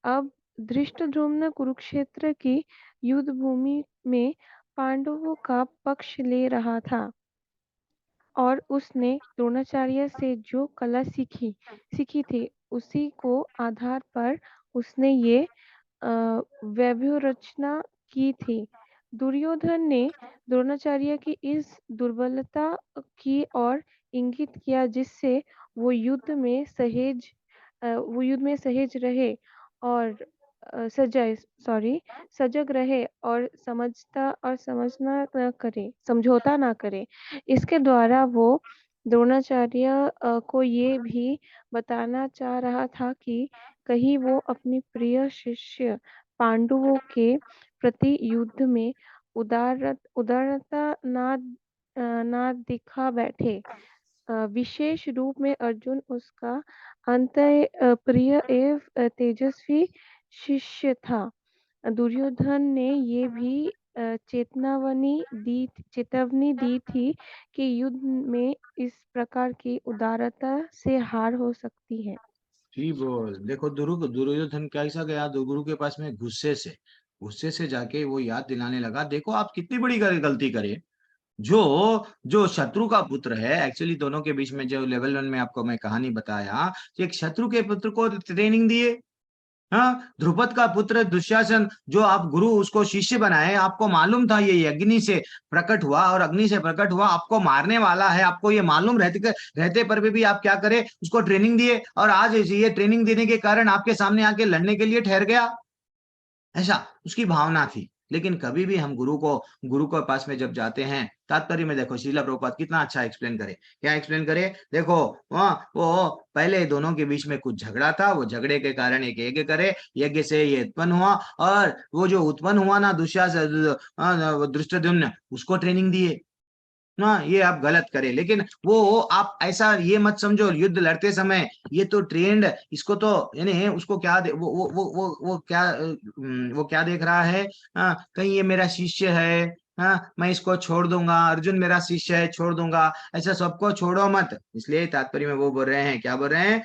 अब धृष्टद्युम्न कुरुक्षेत्र की युद्ध भूमि में पांडवों का पक्ष ले रहा था, और उसने द्रोणाचार्य से जो कला सीखी थी, उसी को आधार पर उसने ये व्यूहरचना की थी। दुर्योधन ने द्रोणाचार्य की इस दुर्बलता की ओर इंगित किया, जिससे वो युद्ध में सहेज रहे और सजग रहे और समझौता ना करे। इसके द्वारा वो द्रोणाचार्य को ये भी बताना चाह रहा था कि कहीं वो अपनी प्रिय शिष्य पांडवों के प्रति युद्ध में उदारता ना दिखा बैठे। विशेष रूप में अर्जुन उसका प्रिय एवं तेजस्वी शिष्य था। दुर्योधन ने ये भी चेतावनी दी थी कि युद्ध में इस प्रकार की उदारता से हार हो सकती है। ठीक बोल। देखो दुर्योधन कैसा गया गुरु के पास में गुस्से से जाके वो याद दिलाने लगा, देखो आप कितनी बड़ी गलती करे। जो जो शत्रु का पुत्र है, एक्चुअली दोनों के बीच में जो लेवल 1 में आपको मैं कहानी बताया कि एक शत्रु के पुत्र को ट्रेनिंग दिए। हाँ, ध्रुपद का पुत्र दुशासन जो आप गुरु उसको शिष्य बनाए, आपको मालूम था ये अग्नि से प्रकट हुआ और अग्नि से प्रकट हुआ, आपको मारने वाला है, आपको ये मालूम रहते पर भी आप क्या करे, उसको ट्रेनिंग दिए और आज ये ट्रेनिंग देने के कारण आपके सामने आके लड़ने के लिए ठहर गया। ऐसा उसकी भावना थी। लेकिन कभी भी हम गुरु के पास में जब जाते हैं, तात्पर्य में देखो श्रील प्रभुपाद कितना अच्छा एक्सप्लेन करे। क्या एक्सप्लेन करे? देखो वो पहले दोनों के बीच में कुछ झगड़ा था, वो झगड़े के कारण एक यज्ञ करे, यज्ञ से ये उत्पन्न हुआ और वो जो उत्पन्न हुआ ना धृष्टद्युम्न, उसको ट्रेनिंग दिए ना, ये आप गलत करे। लेकिन वो आप ऐसा ये मत समझो युद्ध लड़ते समय ये तो ट्रेंड, इसको तो यानी उसको क्या वो क्या देख रहा है, कहीं ये मेरा शिष्य है, मैं इसको छोड़ दूंगा, अर्जुन मेरा शिष्य है छोड़ दूंगा, ऐसा सबको छोड़ो मत। इसलिए तात्पर्य में वो बोल रहे हैं, क्या बोल रहे हैं,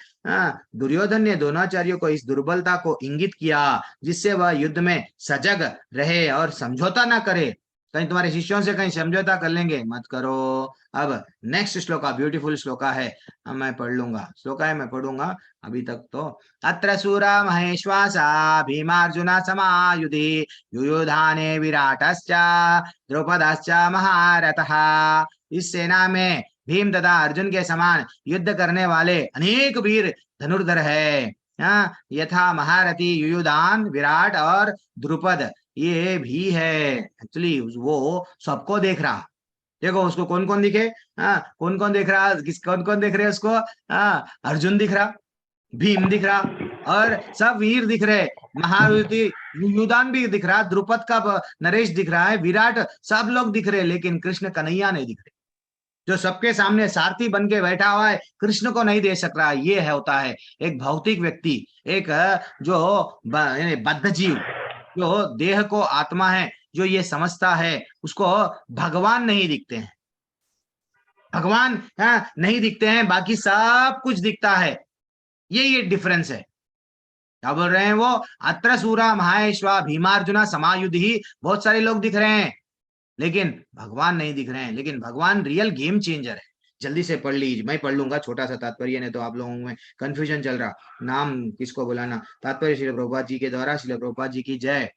दुर्योधन ने द्रोणाचार्य को इस दुर्बलता को इंगित किया जिससे वह युद्ध में सजग रहे और समझौता ना करे। कहीं तुम्हारे शिष्यों से कहीं समझौता कर लेंगे, मत करो। अब नेक्स्ट श्लोका, ब्यूटीफुल श्लोका है, मैं पढ़ लूंगा, श्लोका है मैं पढ़ूंगा अभी तक तो। अत्र सूरा महेश्वासा भीमार्जुना समायुधि युयुधाने विराटश्च द्रौपदश्च महारथः। इस सेना में भीम तथा अर्जुन के समान युद्ध करने वाले अनेक वीर धनुर्धर है। यथा महारथी युयुधान, विराट और द्रुपद ये भी है। एक्चुअली वो सबको देख रहा। देखो उसको कौन कौन दिखे, कौन कौन देख रहा, कौन कौन देख रहे हैं उसको, अर्जुन दिख रहा, भीम दिख रहा और सब वीर दिख रहे, महारथी युयुधान भी दिख रहा, द्रुपद का नरेश दिख रहा है, विराट, सब लोग दिख रहे, लेकिन कृष्ण कन्हैया नहीं दिख रहे। जो सबके सामने सारथी बन के बैठा हुआ है, कृष्ण को नहीं दे सक रहा। ये है होता है एक भौतिक व्यक्ति, एक जो बद्ध जीव, जो देह को आत्मा है, जो ये समझता है, उसको भगवान नहीं दिखते हैं। भगवान नहीं दिखते हैं, बाकी सब कुछ दिखता है। ये डिफरेंस है। क्या बोल रहे हैं वो? अत्र सूरा महेश्वा भीमार्जुना समायुधि, बहुत सारे लोग दिख रहे हैं लेकिन भगवान नहीं दिख रहे हैं। लेकिन भगवान रियल गेम चेंजर है। जल्दी से पढ़ लीजिए, मैं पढ़ लूंगा छोटा सा तात्पर्य, नहीं तो आप लोगों में कंफ्यूजन चल रहा नाम किसको बुलाना। तात्पर्य श्रील प्रभुपाद जी के द्वारा, श्रील प्रभुपाद जी की जय।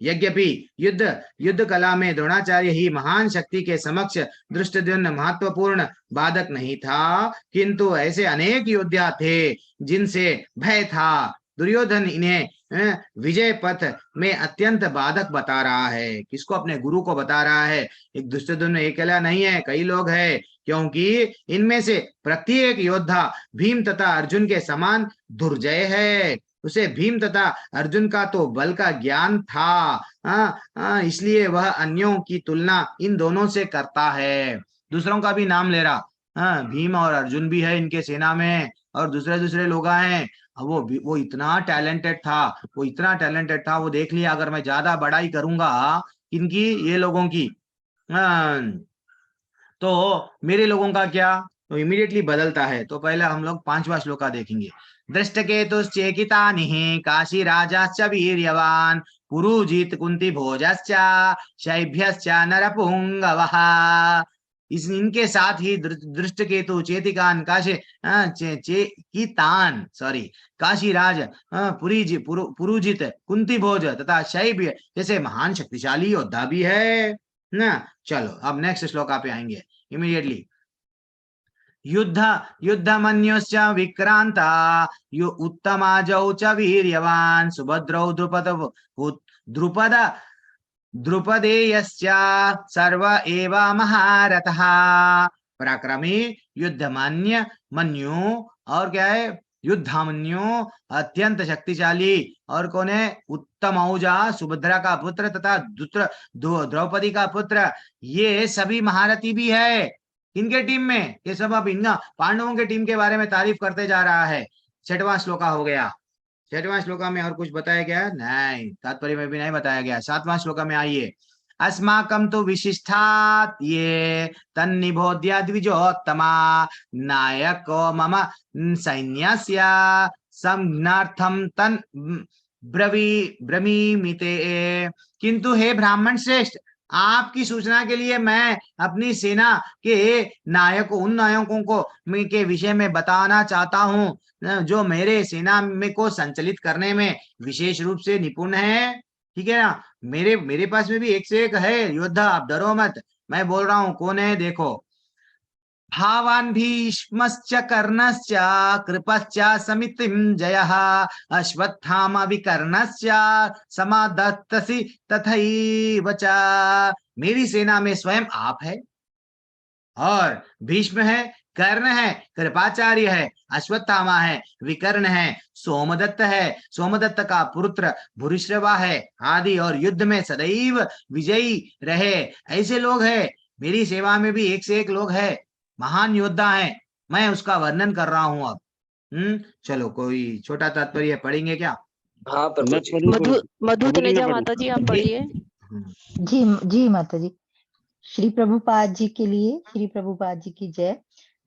यद्यपि युद्ध कला में द्रोणाचार्य ही महान शक्ति के समक्ष धृष्टद्युम्न महत्वपूर्ण बाधक नहीं था, किंतु ऐसे अनेक योद्धा थे जिनसे भय था। दुर्योधन इन्हें विजय पथ में अत्यंत बाधक बता रहा है। किसको? अपने गुरु को बता रहा है। एक धृष्टद्युम्न अकेला नहीं है, कई लोग हैं, क्योंकि इनमें से प्रत्येक योद्धा भीम तथा अर्जुन के समान दुर्जय है। उसे भीम तथा अर्जुन का तो बल का ज्ञान था, इसलिए वह अन्यों की तुलना इन दोनों से करता है। दूसरों का भी नाम ले रहा, भीम और अर्जुन भी है इनके सेना में और दूसरे लोग हैं। वो इतना टैलेंटेड था, वो देख लिया, अगर मैं ज्यादा बड़ाई करूंगा इनकी, ये लोगों की, तो मेरे लोगों का क्या, तो इमीडिएटली बदलता है। तो पहले हम लोग 5वां श्लोका देखेंगे। दृष्टकेतुश्चेकितानिः काशी राजाश्च वीर्यवान पुरुजित कुंती भोजश्च शैभ्यश्च नरपुंगवः। इनके साथ ही दृष्टकेतु, चेतिकान, काशीराज, पुरुजित, कुंती भोज तथा शैभ्य जैसे महान शक्तिशाली योद्धा भी है ना। चलो अब नेक्स्ट श्लोका पे आएंगे इमीडिएटली। युद्धमन्युश्च विक्रान्ता उत्तमाजौ च वीर्यवान् सुभद्रौ द्रुपदेयश्च सर्व एव महारथः। पराक्रमी, युद्धमान्य, मन्यु और क्या है, युद्धामन्यु अत्यंत शक्तिशाली, और कौन है, उत्तम औजा सुभद्रा का पुत्र तथा द्रौपदी का पुत्र, ये सभी महारथी भी है। इनके टीम में ये सब अब इन पांडवों के टीम के बारे में तारीफ करते जा रहा है। 6वां श्लोका हो गया। 6वां श्लोका में और कुछ बताया गया नहीं, तात्पर्य में भी नहीं बताया गया। 7वां श्लोका में आइए। अस्माकं तु विशिष्टात् ये तन्निबोध्य द्विजोत्तमा नायको मम सैन्यस्य संज्ञार्थं तन् ब्रवीमिते। किंतु हे ब्राह्मण श्रेष्ठ, आपकी सूचना के लिए मैं अपनी सेना के नायकों, उन नायकों को के विषय में बताना चाहता हूं जो मेरे सेना में को संचालित करने में विशेष रूप से निपुण है। ठीक है ना, मेरे पास में भी एक से एक है योद्धा, आप डरो मत। मैं बोल रहा हूं कौन है, देखो। भावान् भीष्मश्च कर्णश्च कृपश्च समितिं जयः अश्वत्थामा विकर्णश्च समादत्तसि तथैव च। मेरी सेना में स्वयं आप है, और भीष्म है, कर्ण है, कृपाचार्य है, अश्वत्थामा है, विकर्ण है, सोमदत्त है, सोमदत्त का पुत्र भूरिश्रवा है आदि, और युद्ध में सदैव विजयी रहे, ऐसे लोग हैं। मेरी सेवा में भी एक से एक लोग हैं, महान योद्धा हैं। मैं उसका वर्णन कर रहा हूं अब। चलो, कोई छोटा तात्पर्य पढ़ेंगे क्या? हाँ प्रभु जी। मधु तनेजा माता जी, आप पढ़िए। जी जी माता जी। श्री प्रभुपाद जी के लिए, श्री प्रभुपाद जी की जय।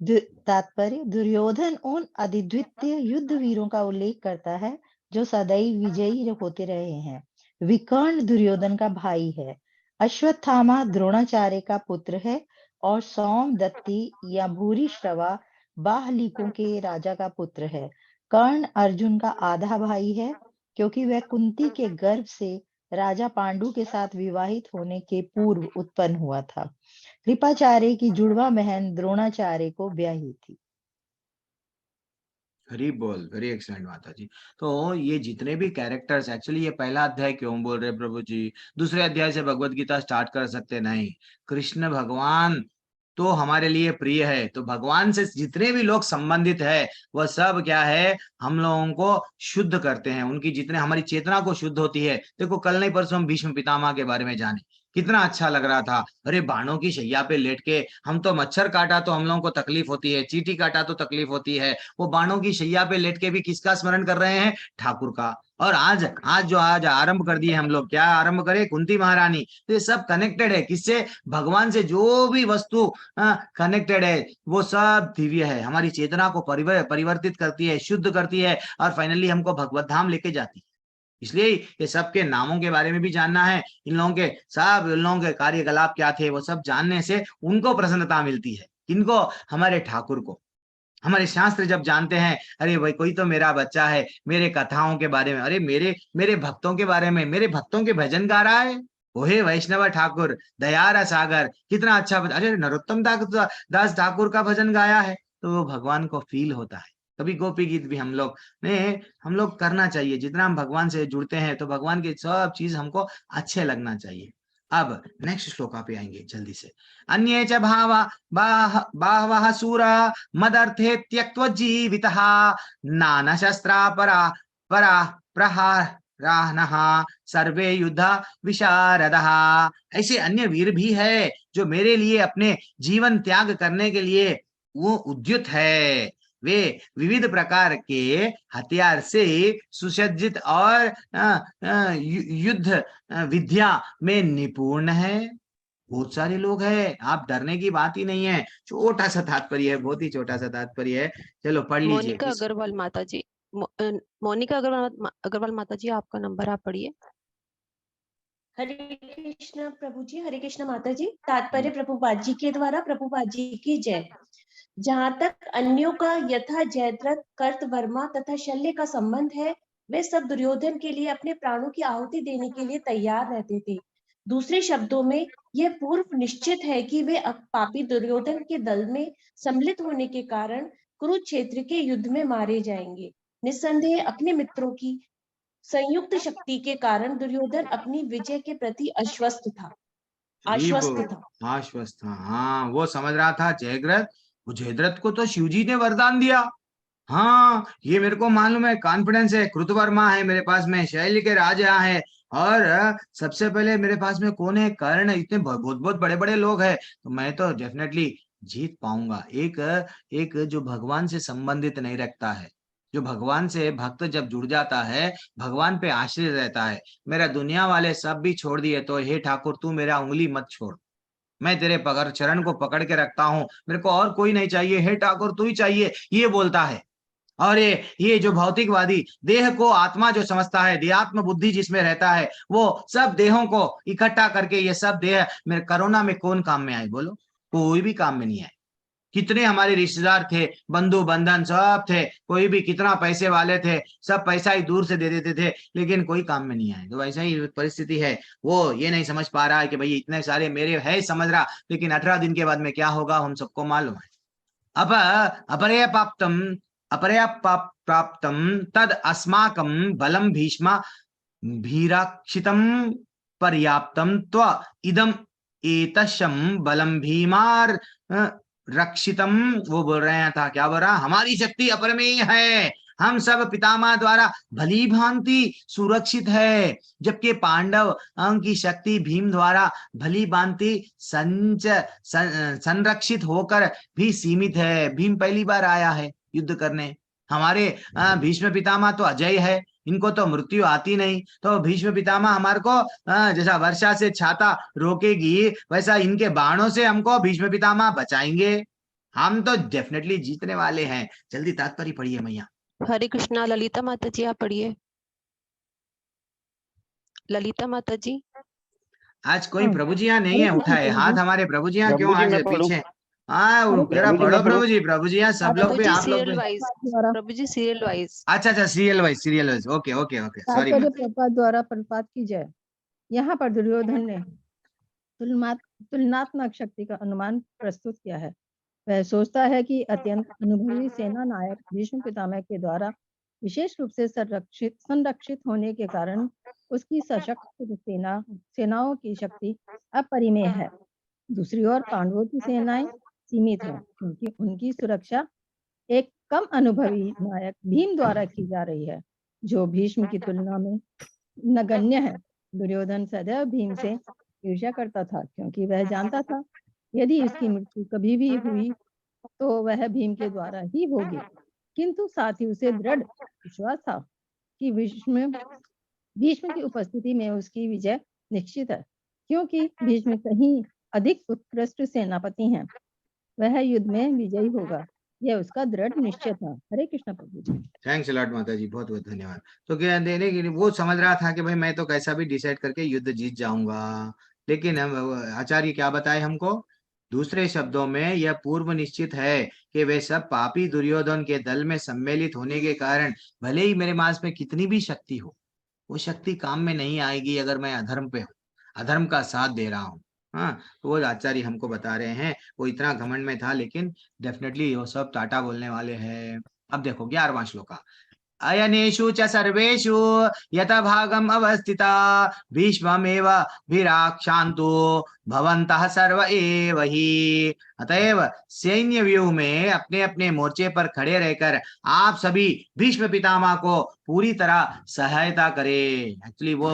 तात्पर्य, दुर्योधन उन अद्वितीय युद्ध वीरों का उल्लेख करता है जो सदैव विजयी होते रहे हैं। विकर्ण दुर्योधन का भाई है, अश्वत्थामा द्रोणाचार्य का पुत्र है, और सोमदत्ती या भूरिश्रवा बाहलिकों के राजा का पुत्र है। कर्ण अर्जुन का आधा भाई है, क्योंकि वह कुंती के गर्भ से राजा पांडु के साथ विवाहित होने के पूर्व उत्पन्न हुआ था। कृपाचार्य की जुड़वा बहन द्रोणाचार्य को ब्याही थी। हरी बोल, वेरी एक्सलेंट माता जी। तो ये जितने भी कैरेक्टर्स, एक्चुअली ये पहला अध्याय क्यों बोल रहे प्रभु जी, दूसरे अध्याय से भगवत गीता स्टार्ट कर सकते नहीं। कृष्ण भगवान तो हमारे लिए प्रिय है, तो भगवान से जितने भी लोग संबंधित है वह सब क्या है, हम लोगों को शुद्ध करते हैं। उनकी जितने हमारी चेतना को शुद्ध होती है। देखो, कल नहीं परसों हम भीष्म पितामह के बारे में जाने, कितना अच्छा लग रहा था। अरे बाणों की शैया पे लेट के, हम तो मच्छर काटा तो हम लोगों को तकलीफ होती है, चींटी काटा तो तकलीफ होती है, वो बाणों की शैया पे लेट के भी किसका स्मरण कर रहे हैं, ठाकुर का। और आज आरंभ कर दिए हम लोग, क्या आरंभ करें, कुंती महारानी। तो ये सब कनेक्टेड है, किससे, भगवान से। जो भी वस्तु कनेक्टेड है वो सब दिव्य है, हमारी चेतना को परिवर्तित करती है, शुद्ध करती है, और फाइनली हमको भगवत धाम लेके जाती है। इसलिए ये सबके नामों के बारे में भी जानना है, इन लोगों के कार्यकलाप क्या थे, वो सब जानने से उनको प्रसन्नता मिलती है। किनको, हमारे ठाकुर को। हमारे शास्त्र जब जानते हैं, अरे भाई कोई तो मेरा बच्चा है, मेरे कथाओं के बारे में, अरे मेरे भक्तों के बारे में, मेरे भक्तों के भजन गा रहा है, ओहे वैष्णव ठाकुर दयारा सागर, कितना अच्छा। अरे नरोत्तम दास ठाकुर का भजन गाया है, तो वो भगवान को फील होता है। कभी गोपी गीत भी हम लोग करना चाहिए। जितना हम भगवान से जुड़ते हैं तो भगवान की सब चीज हमको अच्छे लगना चाहिए। अब नेक्स्ट श्लोका पे आएंगे जल्दी से। अन्ये च बाहवः सूरा मदर्थे त्यक्त्वा जीवितः नाना शस्त्रा परा प्रहारानः सर्वे युद्ध विशारदः। ऐसे अन्य वीर भी है जो मेरे लिए अपने जीवन त्याग करने के लिए वो उद्युत है। वे विविध प्रकार के हथियार से सुसज्जित और युद्ध विद्या में निपुण है। बहुत सारे लोग हैं, आप डरने की बात ही नहीं है। छोटा सा तात्पर्य है, बहुत ही छोटा सा तात्पर्य है। चलो पढ़ लीजिए। मोनिका अग्रवाल माता जी, मोनिका अग्रवाल माता जी, आपका नंबर आप पढ़िए। हरे कृष्ण प्रभु जी, हरे कृष्ण माता जी। तात्पर्य प्रभुपाद जी के द्वारा, प्रभुपाद जी की जय। जहाँ तक अन्यों का यथा जयद्रथ, कर्तवर्मा तथा शल्य का संबंध है, वे सब दुर्योधन के लिए अपने प्राणों की आहुति देने के लिए तैयार रहते थे। दूसरे शब्दों में यह पूर्व निश्चित है कि वे पापी दुर्योधन के दल में सम्मिलित होने के कारण कुरुक्षेत्र के युद्ध में मारे जाएंगे। निस्संदेह अपने मित्रों की संयुक्त शक्ति के कारण दुर्योधन अपनी विजय के प्रति आश्वस्त था। आश्वस्त था। हाँ, वो समझ रहा था जयद्रथ, वो जयद्रथ को तो शिवजी ने वरदान दिया। हाँ, ये मेरे को मालूम है, कॉन्फिडेंस है, कृतवर्मा है मेरे पास में, शैल के राजा है, और सबसे पहले मेरे पास में कौन है, कर्ण, इतने बहुत बहुत बड़े बड़े लोग हैं, तो मैं तो डेफिनेटली जीत पाऊंगा। एक जो भगवान से संबंधित नहीं रखता है, जो भगवान से भक्त जब जुड़ जाता है, भगवान पे आश्रित रहता है, मेरा दुनिया वाले सब भी छोड़ दिए तो हे ठाकुर तू मेरा उंगली मत छोड़, मैं तेरे पकड़ चरण को पकड़ के रखता हूँ, मेरे को और कोई नहीं चाहिए, हे ठाकुर तू ही चाहिए, ये बोलता है। और ये जो भौतिकवादी देह को आत्मा जो समझता है, देहात्म बुद्धि जिसमें रहता है, वो सब देहों को इकट्ठा करके, ये सब देह मेरे कोरोना में कौन काम में आए, बोलो, कोई भी काम में नहीं आए। कितने हमारे रिश्तेदार थे, बंधु बंधन सब थे, कोई भी कितना पैसे वाले थे, सब पैसा ही दूर से दे देते थे, लेकिन कोई काम में नहीं आए। तो वैसा ही परिस्थिति है, वो ये नहीं समझ पा रहा है कि भाई इतने सारे मेरे है, समझ रहा, लेकिन 18 दिन के बाद में क्या होगा हम सबको मालूम है। अब अपरयाप्राप्तम तद अस्माकं बलम भीष्म भीराक्षितम पर्याप्तम त्व इदम एतशम बलम भीमार रक्षितम। वो बोल रहे हैं था, क्या बोल रहा, हमारी शक्ति अपरमेय है, हम सब पितामह द्वारा भली भांति सुरक्षित है, जबकि पांडव की शक्ति भीम द्वारा भली भांति संरक्षित होकर भी सीमित है। भीम पहली बार आया है युद्ध करने, हमारे भीष्म पितामह तो अजय है, इनको तो मृत्यु आती नहीं, तो भीष्म पितामह हमारे को जैसा वर्षा से छाता रोकेगी, वैसा इनके बाणों से हमको भीष्म पितामह बचाएंगे। हम तो डेफिनेटली जीतने वाले हैं। जल्दी तात्पर्य पढ़िए मैया। हरे कृष्णा। ललिता माता जी आप पढ़िए। ललिता माता जी। आज कोई प्रभु जी यहाँ नहीं है, उठाए हाथ हमारे प्रभु जी यहाँ क्यों आज पीछे? मेरा पढ़ो प्रभु जी सब लोग भी, आप लोग भी। प्रभु जी सीरियल वाइज। अच्छा serial wise. Okay sorry. Prabhupada द्वारा प्रभुपाद की जय। यहाँ पर दुर्योधन ने तुलनात्मक शक्ति का अनुमान प्रस्तुत किया है। वह सोचता है कि अत्यंत अनुभवी सेना नायक भीष्म पितामह के द्वारा विशेष रूप से संरक्षित होने के कारण उसकी सशक्त सेनाओं की शक्ति अपरिमेय है। दूसरी ओर पांडवों की सेनाएं सीमित है, क्योंकि उनकी सुरक्षा एक कम अनुभवी नायक भीम द्वारा की जा रही है, जो भीष्म की तुलना में नगण्य है। दुर्योधन सदैव भीम से ईर्ष्या करता था, क्योंकि वह जानता था यदि इसकी मृत्यु कभी भी हुई तो वह भीम के द्वारा ही होगी, किंतु साथ ही उसे दृढ़ विश्वास था कि भीष्म की उपस्थिति में उसकी विजय निश्चित है, क्योंकि भीष्म कहीं अधिक उत्कृष्ट सेनापति हैं। वह युद्ध में विजयी होगा, यह उसका दृढ़ निश्चय था। हरे कृष्ण प्रभु जी। थैंक्स लॉट माता जी, बहुत बहुत धन्यवाद। तो क्या देने के लिए वो समझ रहा था कि भाई मैं तो कैसा भी डिसाइड करके युद्ध जीत जाऊंगा, लेकिन आचार्य क्या बताए हमको, दूसरे शब्दों में यह पूर्व निश्चित है कि वे सब पापी दुर्योधन के दल में सम्मिलित होने के कारण भले ही मेरे पास में कितनी भी शक्ति हो, वो शक्ति काम में नहीं आएगी अगर मैं अधर्म पे हूँ, अधर्म का साथ दे रहा हूँ। हाँ, तो वो आचार्य हमको बता रहे हैं, वो इतना घमंड में था, लेकिन डेफिनेटली वो सब टाटा बोलने वाले हैं। अब देखो 11वां श्लोक, अयनेषु च सर्वेषु यथा भागम अवस्थिता भीष्ममेव विराक्षान्तु भवन्तः सर्व एव हि। अतएव सैन्य व्यूह में अपने अपने मोर्चे पर खड़े रहकर आप सभी भीष्म पितामह को पूरी तरह सहायता करें। एक्चुअली वो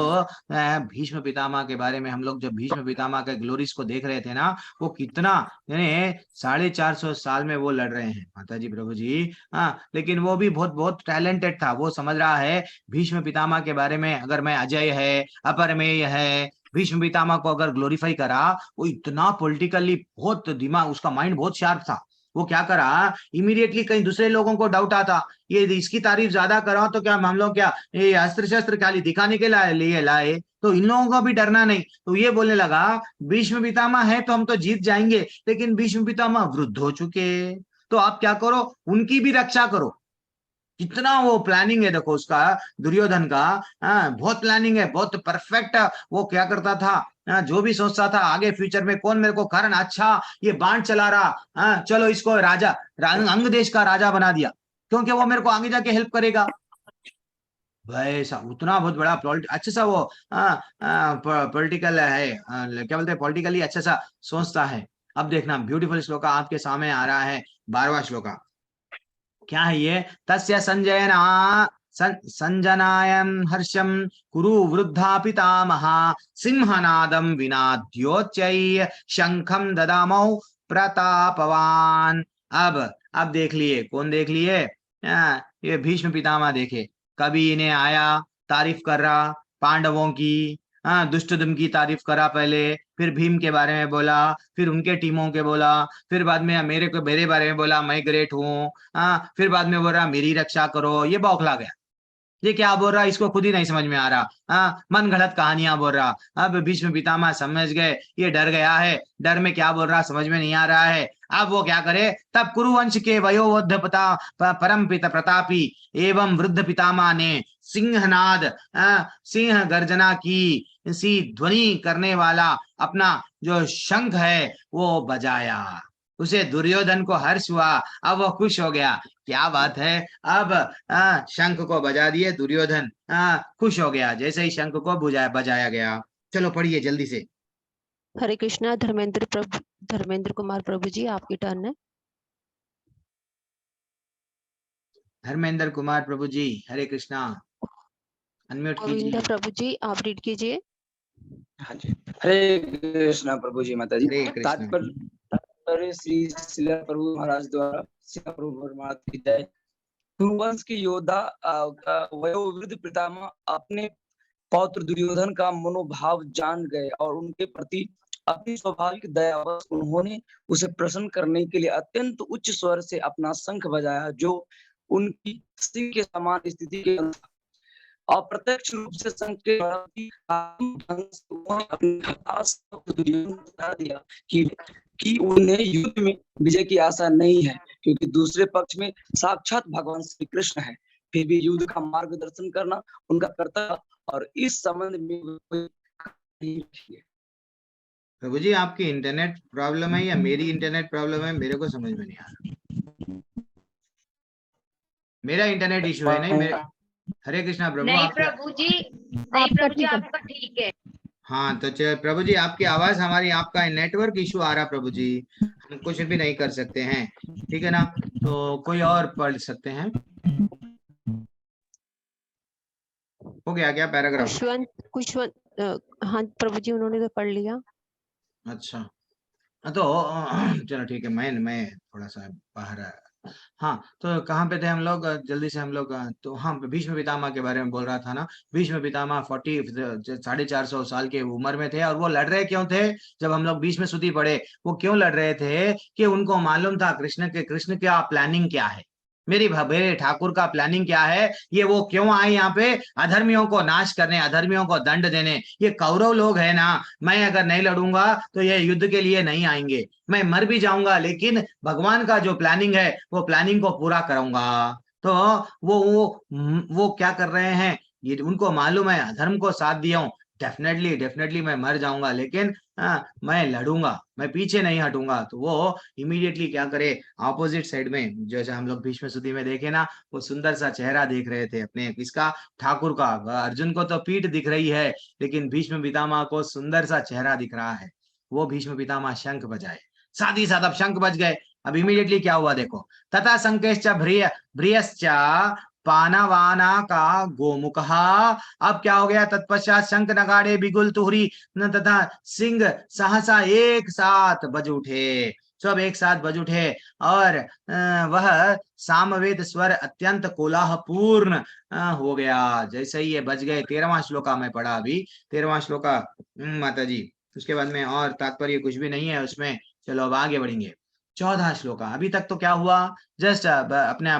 भीष्म पितामह के बारे में हम लोग जब भीष्म पितामह के ग्लोरीज को देख रहे थे ना, वो कितना 450 साल में वो लड़ रहे हैं माता जी प्रभु जी। हाँ, लेकिन वो भी बहुत बहुत टैलेंटेड था। वो समझ रहा है भीष्म पितामह के बारे में, अगर मैं अजय है, अपरमेय है, भीष्म पितामह को अगर ग्लोरीफाई करा, वो इतना पॉलिटिकली बहुत दिमाग, उसका माइंड बहुत शार्प था। वो क्या करा, इमीडिएटली कहीं दूसरे लोगों को डाउट आता, ये इसकी तारीफ ज्यादा करा तो क्या हम लोग क्या ये अस्त्र शस्त्र खाली दिखाने के लिए लाए, तो इन लोगों को भी डरना नहीं। तो ये बोलने लगा भीष्म पितामह है तो हम तो जीत जाएंगे, लेकिन भीष्म पितामह वृद्ध हो चुके, तो आप क्या करो, उनकी भी रक्षा करो। कितना वो प्लानिंग है देखो उसका, दुर्योधन का। बहुत प्लानिंग है, बहुत परफेक्ट। वो क्या करता था, जो भी सोचता था आगे फ्यूचर में कौन मेरे को कर्ण अच्छा ये बाण चला रहा, चलो इसको राजा अंग देश का राजा बना दिया, क्योंकि वो मेरे को आगे जाके हेल्प करेगा। वैसा उतना बहुत बड़ा अच्छा सा वो पॉलिटिकल है, क्या बोलते हैं, पॉलिटिकली अच्छा सा सोचता है। अब देखना ब्यूटीफुल श्लोका आपके सामने आ रहा है, 12वां श्लोका। क्या है ये? तस्य संजयना संजनायं हर्षं कुरु वृद्धा पितामहा सिंहनादं विनाद्योच्चैः शंखं ददामौ प्रतापवान। अब देख लिए, कौन देख लिए? ये भीष्म पितामह देखे। कभी इन्हें आया तारीफ कर रहा पांडवों की, दुष्टदुम्न की तारीफ करा पहले, फिर भीम के बारे में बोला, फिर उनके टीमों के बोला, फिर बाद में मेरे बारे में बोला मैं ग्रेट हूँ, फिर बाद में बोल रहा मेरी रक्षा करो। ये बौखला गया, ये क्या बोल रहा इसको खुद ही नहीं समझ में आ रहा, मन गढ़ंत कहानियां बोल रहा। अब भीष्म पितामह समझ गए ये डर गया है, डर में क्या बोल रहा समझ में नहीं आ रहा है। अब वो क्या करे, तब कुरुवंश के वयोवृद्ध परम पिता प्रतापी एवं वृद्ध पितामह ने सिंहनाद, सिंह गर्जना की सी ध्वनि करने वाला अपना जो शंख है वो बजाया। उसे दुर्योधन को हर्ष हुआ, अब वो खुश हो गया। क्या बात है, अब शंख को बजा दिए दुर्योधन, खुश हो गया जैसे ही शंख को बजाया गया। चलो पढ़िए जल्दी से। हरे कृष्णा धर्मेंद्र कुमार प्रभु जी आपकी टर्न है। धर्मेंद्र कुमार प्रभु जी हरे कृष्णा, अनम्यूट गोविंदा कीजिए। प्रभु जी आप रीड कीजिए। हाँ जी, हरे कृष्णा प्रभु जी, माता जी। हरे कृष्णा। तात्पर्य श्री शिला प्रभु महाराज द्वारा, शिला प्रभु महाराज की जय। कुरुवंश के योद्धा वयोवृद्ध पितामह अपने पौत्र दुर्योधन का मनोभाव जान गए और उनके प्रति अपनी स्वाभाविक दयावश उन्होंने उसे प्रसन्न करने के लिए अत्यंत उच्च स्वर से अपना शंख बजाया, जो उनकी सिंह के समान स्थिति के अनुसार अप्रत्यक्ष रूप से शंख के बता दिया कि उन्हें युद्ध में विजय की आशा नहीं है, क्योंकि दूसरे पक्ष में साक्षात भगवान श्री कृष्ण है। फिर भी युद्ध का मार्गदर्शन करना उनका कर्तव्य और इस संबंध में प्रभु जी आपकी इंटरनेट प्रॉब्लम है या मेरी इंटरनेट प्रॉब्लम है, मेरे को समझ में नहीं आ रहा। मेरा इंटरनेट इशू है नहीं मेरे। हरे कृष्णा प्रभु। नहीं प्रभु जी, नहीं प्रभु जी आपका ठीक है। हाँ तो प्रभु जी आपकी आवाज हमारी, आपका नेटवर्क इशू आ रहा प्रभु जी, हम कुछ भी नहीं कर सकते हैं, ठीक है ना। तो कोई और पढ़ सकते हैं। हो गया क्या पैराग्राफ? कुशवंत हाँ प्रभु जी उन्होंने तो पढ़ लिया। अच्छा तो चलो ठीक है, मैं थोड़ा सा बाहर। हाँ तो कहाँ पे थे हम लोग, जल्दी से हम लोग। तो हाँ भीष्म पितामह के बारे में बोल रहा था ना। भीष्म पितामह 450 साल के उम्र में थे, और वो लड़ रहे क्यों थे? जब हम लोग भीष्म स्तुति पढ़े, वो क्यों लड़ रहे थे कि उनको मालूम था कृष्ण का प्लानिंग क्या है, मेरे ठाकुर का प्लानिंग क्या है। ये वो क्यों आए यहाँ पे? अधर्मियों को नाश करने, अधर्मियों को दंड देने। ये कौरव लोग है ना, मैं अगर नहीं लड़ूंगा तो ये युद्ध के लिए नहीं आएंगे, मैं मर भी जाऊंगा, लेकिन भगवान का जो प्लानिंग है वो प्लानिंग को पूरा करूंगा। तो वो क्या कर रहे हैं, ये उनको मालूम है अधर्म को साथ दिया हूं, डेफिनेटली मैं मर जाऊंगा, लेकिन मैं लड़ूंगा, मैं पीछे नहीं हटूंगा। तो वो इमीडिएटली क्या करे, ऑपोजिट साइड में जैसे हम लोग भीष्म स्तुति में देखे ना, वो सुंदर सा चेहरा देख रहे थे अपने किसका, ठाकुर का। अर्जुन को तो पीठ दिख रही है, लेकिन भीष्म पितामह को सुंदर सा चेहरा दिख रहा है। वो भीष्म पितामह शंख बजाए, साथ ही साथ अब शंख बज गए। अब इमीडिएटली क्या हुआ देखो, तथा संकेश्च भ्रियश्च पानावाना का गोमुखा। अब क्या हो गया, तत्पश्चात शंख नगाड़े बिगुल तुहरी तथा सिंह सहसा एक साथ बज उठे। सब एक साथ बज उठे, और वह सामवेद स्वर अत्यंत कोलाहलपूर्ण हो गया। जैसे ही ये बज गए, 13वां श्लोका में पढ़ा अभी, 13वां श्लोका माता जी, उसके बाद में और तात्पर्य कुछ भी नहीं है उसमें। चलो अब आगे बढ़ेंगे। 14 श्लोका। अभी तक तो क्या हुआ, जस्ट अपने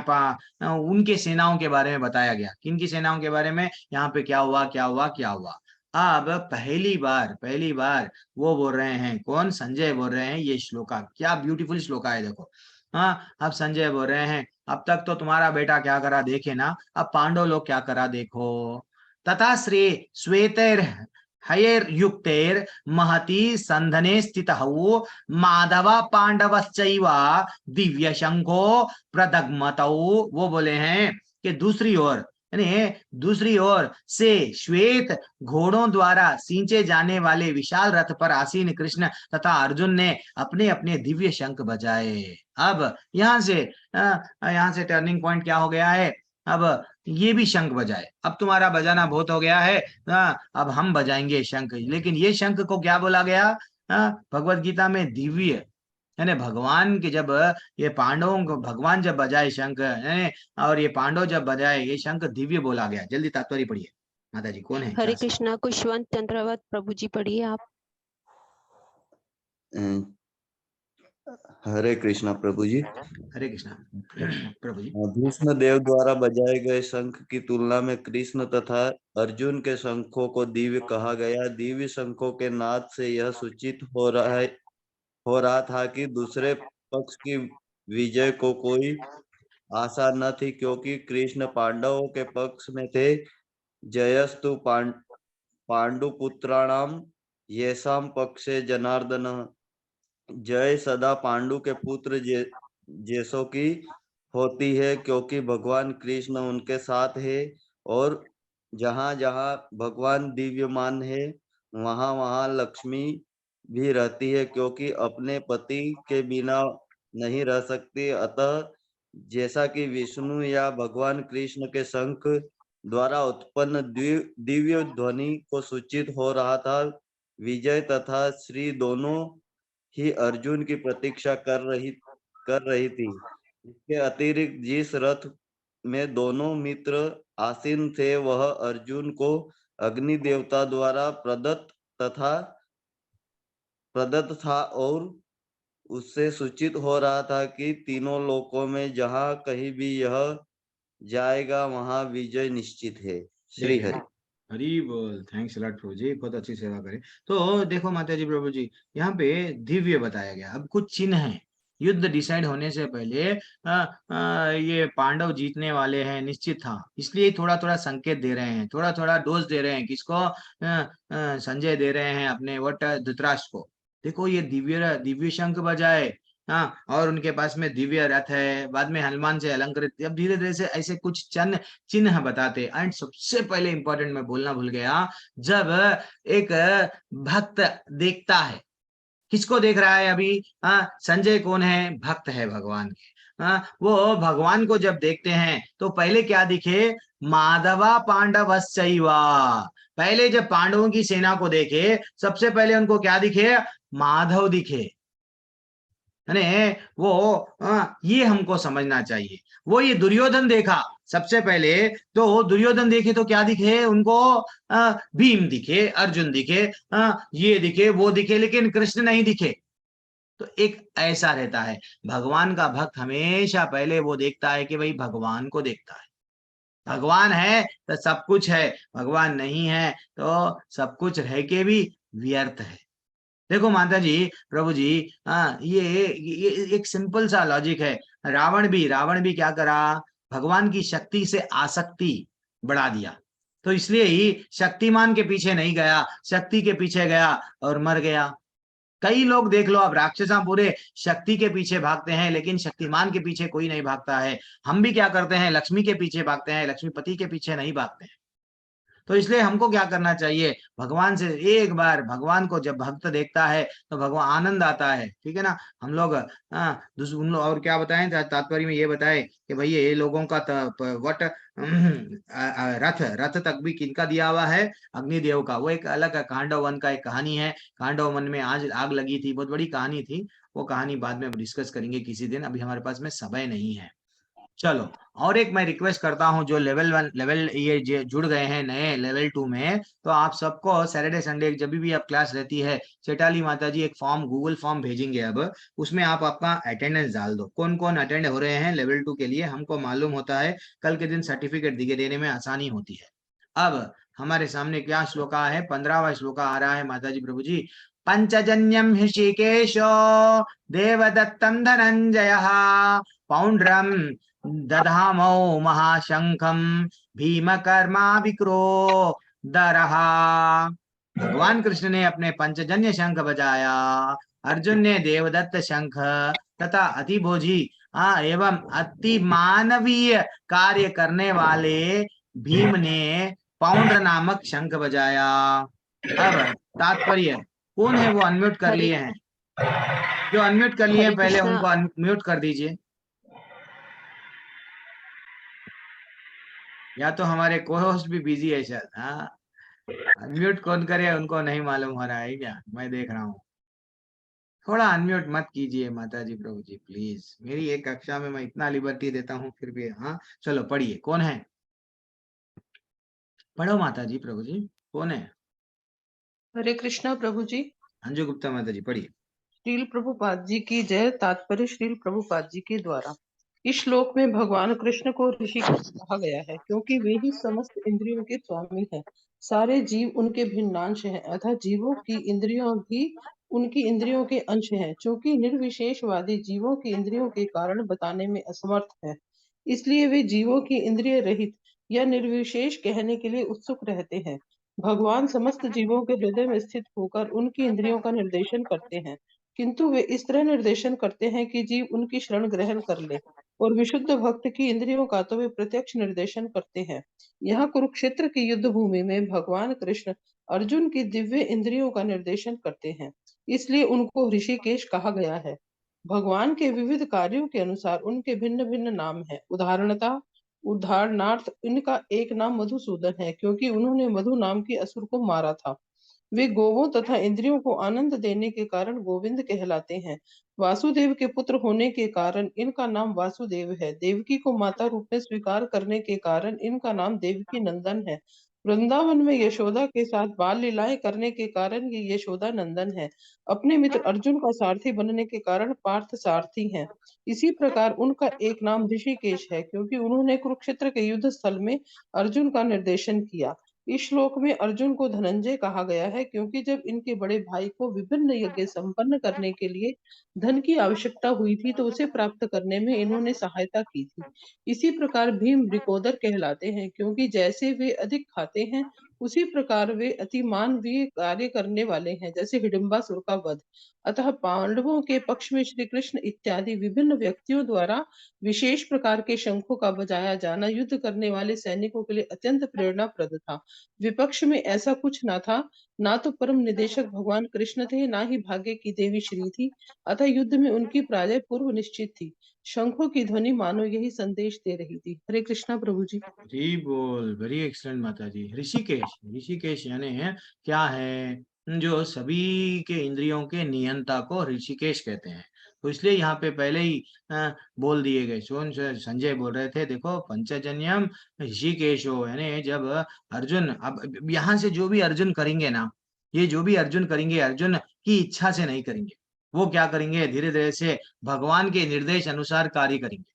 उनके सेनाओं के बारे में बताया गया, किनकी सेनाओं के बारे में, यहाँ पे क्या हुआ क्या हुआ क्या हुआ। अब पहली बार वो बोल रहे हैं, कौन? संजय बोल रहे हैं। ये श्लोका क्या ब्यूटीफुल श्लोका है देखो। हाँ अब संजय बोल रहे हैं, अब तक तो तुम्हारा बेटा क्या करा देखे ना, अब पांडव लोग क्या करा देखो। तथा श्री श्वेतर हयेर युक्तेर महती संधने स्थितौ माधव पांडवश्चैव दिव्य शंखो प्रदग्मतौ। वो बोले हैं कि दूसरी ओर, यानी दूसरी ओर से श्वेत घोड़ों द्वारा सींचे जाने वाले विशाल रथ पर आसीन कृष्ण तथा अर्जुन ने अपने अपने दिव्य शंख बजाए। अब यहाँ से टर्निंग पॉइंट क्या हो गया है, अब ये भी शंख बजाए। अब तुम्हारा बजाना बहुत हो गया है, अब हम बजाएंगे शंख। लेकिन ये शंख को क्या बोला गया भगवत गीता में? दिव्य, यानी भगवान के जब ये पांडवों को भगवान जब बजाए शंख और ये पांडव जब बजाए ये शंख, दिव्य बोला गया। जल्दी तात्पर्य पढ़िए माता जी, कौन है? हरे कृष्णा कुशवंत चंद्रवत प्रभु जी पढ़िए आप। हरे कृष्णा प्रभु जी। हरे कृष्णा प्रभु जी। भीष्म देव द्वारा बजाए गए शंख की तुलना में कृष्ण तथा अर्जुन के शंखों को दिव्य कहा गया। दिव्य शंखों के नाद से यह सूचित हो रहा था कि दूसरे पक्ष की विजय को कोई आशा न थी, क्योंकि कृष्ण पांडवों के पक्ष में थे। जयस्तु पांडुपुत्राणाम येषाम पक्षे जनार्दन। जय सदा पांडु के पुत्र जैसों की होती है, क्योंकि भगवान कृष्ण उनके साथ है। और जहाँ जहाँ भगवान दिव्यमान है वहाँ वहाँ लक्ष्मी भी रहती है, क्योंकि अपने पति के बिना नहीं रह सकती। अतः जैसा कि विष्णु या भगवान कृष्ण के शंख द्वारा उत्पन्न दिव्य ध्वनि को सूचित हो रहा था, विजय तथा श्री दोनों ही अर्जुन की प्रतीक्षा कर रही थी। इसके अतिरिक्त जिस रथ में दोनों मित्र आसीन थे वह अर्जुन को अग्नि देवता द्वारा प्रदत्त था और उससे सूचित हो रहा था कि तीनों लोकों में जहाँ कहीं भी यह जाएगा वहाँ विजय निश्चित है। श्री हरि। हरी बोल। थैंक्स लॉट प्रभु जी, बहुत अच्छी सेवा करें। तो देखो माता जी प्रभु जी, यहाँ पे दिव्य बताया गया। अब कुछ चिन्ह हैं, युद्ध डिसाइड होने से पहले ये पांडव जीतने वाले हैं निश्चित था, इसलिए थोड़ा थोड़ा संकेत दे रहे हैं, थोड़ा थोड़ा डोज दे रहे हैं। किसको? संजय दे रहे हैं अपने धृतराष्ट्र को। देखो ये दिव्य शंख बजाए, हाँ, और उनके पास में दिव्य रथ है, बाद में हनुमान से अलंकृत। अब धीरे धीरे से ऐसे कुछ चिन्ह बताते। एंड सबसे पहले इंपॉर्टेंट मैं बोलना भूल गया, जब एक भक्त देखता है, किसको देख रहा है अभी? संजय कौन है? भक्त है भगवान के। वो भगवान को जब देखते हैं तो पहले क्या दिखे? माधवा पांडवश्चैवा। पहले जब पांडवों की सेना को देखे, सबसे पहले उनको क्या दिखे? माधव दिखे। वो ये हमको समझना चाहिए। वो ये दुर्योधन देखा सबसे पहले, तो दुर्योधन देखे तो क्या दिखे उनको? भीम दिखे, अर्जुन दिखे, ये दिखे, वो दिखे, लेकिन कृष्ण नहीं दिखे। तो एक ऐसा रहता है, भगवान का भक्त हमेशा पहले वो देखता है कि भाई भगवान को देखता है। भगवान है तो सब कुछ है, भगवान नहीं है तो सब कुछ रह के भी व्यर्थ है। देखो माता जी प्रभु जी, ये एक सिंपल सा लॉजिक है। रावण भी क्या करा? भगवान की शक्ति से आसक्ति बढ़ा दिया, तो इसलिए ही शक्तिमान के पीछे नहीं गया, शक्ति के पीछे गया और मर गया। कई लोग देख लो, अब राक्षसा पूरे शक्ति के पीछे भागते हैं, लेकिन शक्तिमान के पीछे कोई नहीं भागता है। हम भी क्या करते हैं? लक्ष्मी के पीछे भागते हैं, लक्ष्मीपति के पीछे नहीं भागते हैं। तो इसलिए हमको क्या करना चाहिए? भगवान से एक बार, भगवान को जब भक्त देखता है तो भगवान आनंद आता है, ठीक है ना। हम लोग और क्या बताएं? तात्पर्य में ये बताए कि भाई ये लोगों का वट रथ तक भी किनका दिया हुआ है? अग्निदेव का। वो एक अलग कांडव वन का एक कहानी है। कांडव वन में आज आग लगी थी, बहुत बड़ी कहानी थी। वो कहानी बाद में डिस्कस करेंगे किसी दिन, अभी हमारे पास में समय नहीं है। चलो, और एक मैं रिक्वेस्ट करता हूं, जो लेवल ये जुड़ गए हैं नए लेवल 2 में, तो आप सबको सैटरडे संडे जब भी आप क्लास रहती है, चैताली माता जी एक फॉर्म, गूगल फॉर्म भेजेंगे। अब उसमें आप आपका अटेंडेंस डाल दो, कौन कौन अटेंड हो रहे हैं लेवल 2 के लिए। हमको मालूम होता है कल के दिन सर्टिफिकेट देने में आसानी होती है। अब हमारे सामने क्या श्लोका है? 15वां श्लोका आ रहा है माता जी प्रभु जी। पंचजन्यम ऋषिकेशो देवदत्तम धनंजय पौंड्रम दधामो महाशंखम भीम कर्मा विक्रो दरहा। भगवान कृष्ण ने अपने पंचजन्य शंख बजाया, अर्जुन ने देवदत्त शंख तथा अतिभोजी एवं अति मानवीय कार्य करने वाले भीम ने पौंड्र नामक शंख बजाया। अब तात्पर्य कौन है वो अनम्यूट कर लिए हैं, जो अनम्यूट कर लिए हैं पहले उनको अनम्यूट कर दीजिए, या तो हमारे को होस्ट भी बिजी है शायद। हाँ, अनम्यूट कौन करे उनको नहीं मालूम हो रहा है क्या, मैं देख रहा हूँ। थोड़ा अनम्यूट मत कीजिए माता जी प्रभु जी प्लीज, मेरी एक कक्षा में मैं इतना लिबर्टी देता हूँ फिर भी। हाँ चलो पढ़िए, कौन है, पढ़ो माता जी प्रभु जी, कौन है? हरे कृष्णा प्रभु जी। अंजू गुप्ता माता जी पढ़िए। श्रील प्रभुपाद जी की जय। तात्पर्य श्रील प्रभुपाद जी के द्वारा। इस श्लोक में भगवान कृष्ण को ऋषिकेश कहा गया है क्योंकि वे ही समस्त इंद्रियों के स्वामी हैं। सारे जीव उनके भिन्नांश हैं, अतः जीवों की इंद्रियों भी उनकी इंद्रियों के अंश हैं। चूंकि निर्विशेषवादी जीवों की इंद्रियों के कारण बताने में असमर्थ है, इसलिए वे जीवों की इंद्रिय रहित या निर्विशेष कहने के लिए उत्सुक रहते हैं। भगवान समस्त जीवों के हृदय में स्थित होकर उनकी इंद्रियों का निर्देशन करते हैं, किंतु वे इस तरह निर्देशन करते हैं कि जीव उनकी शरण ग्रहण कर ले, और विशुद्ध भक्त की इंद्रियों का तो वे प्रत्यक्ष निर्देशन करते हैं। यहाँ कुरुक्षेत्र की युद्ध भूमि में भगवान कृष्ण अर्जुन की दिव्य इंद्रियों का निर्देशन करते हैं, इसलिए उनको ऋषिकेश कहा गया है। भगवान के विविध कार्यों के अनुसार उनके भिन्न भिन्न नाम हैं। उदाहरणार्थ इनका एक नाम मधुसूदन है क्योंकि उन्होंने मधु नाम के असुर को मारा था। वे गोवों तथा इंद्रियों को आनंद देने के कारण गोविंद कहलाते हैं। वासुदेव के पुत्र होने के कारण इनका नाम वासुदेव है। देवकी को माता रूप में स्वीकार करने के कारण इनका नाम देवकी नंदन है। वृंदावन में यशोदा के साथ बाल लीलाएं करने के कारण ये यशोदा नंदन है। अपने मित्र अर्जुन का सारथी बनने के कारण पार्थ सारथी हैं। इसी प्रकार उनका एक नाम ऋषिकेश है क्योंकि उन्होंने कुरुक्षेत्र के युद्ध स्थल में अर्जुन का निर्देशन किया। इस श्लोक में अर्जुन को धनंजय कहा गया है क्योंकि जब इनके बड़े भाई को विभिन्न यज्ञ संपन्न करने के लिए धन की आवश्यकता हुई थी तो उसे प्राप्त करने में इन्होंने सहायता की थी। इसी प्रकार भीम रिकोदर कहलाते हैं क्योंकि जैसे वे अधिक खाते हैं उसी प्रकार वे अति मानवीय कार्य करने वाले हैं, जैसे हिडिंबासुर का वध। अतः पांडवों के पक्ष में श्री कृष्ण इत्यादि विभिन्न व्यक्तियों द्वारा विशेष प्रकार के शंखों का बजाया जाना युद्ध करने वाले सैनिकों के लिए अत्यंत प्रेरणाप्रद था। विपक्ष में ऐसा कुछ न था, ना तो परम निदेशक भगवान कृष्ण थे, ना ही भाग्य की देवी श्री थी, अतः युद्ध में उनकी पराजय पूर्व निश्चित थी। शंखों की ध्वनि मानो यही संदेश दे रही थी। हरे कृष्णा प्रभु जी। जी बोल, वेरी एक्सलेंट माता जी। ऋषिकेश, ऋषिकेश यानी है क्या है, जो सभी के इंद्रियों के नियंता को ऋषिकेश कहते हैं। तो इसलिए यहाँ पे पहले ही बोल दिए गए। संजय बोल रहे थे देखो पंचजन्यम ऋषिकेशो, यानी जब अर्जुन, अब यहाँ से जो भी अर्जुन करेंगे ना, ये जो भी अर्जुन करेंगे अर्जुन की इच्छा से नहीं करेंगे, वो क्या करेंगे, धीरे धीरे से भगवान के निर्देश अनुसार कार्य करेंगे।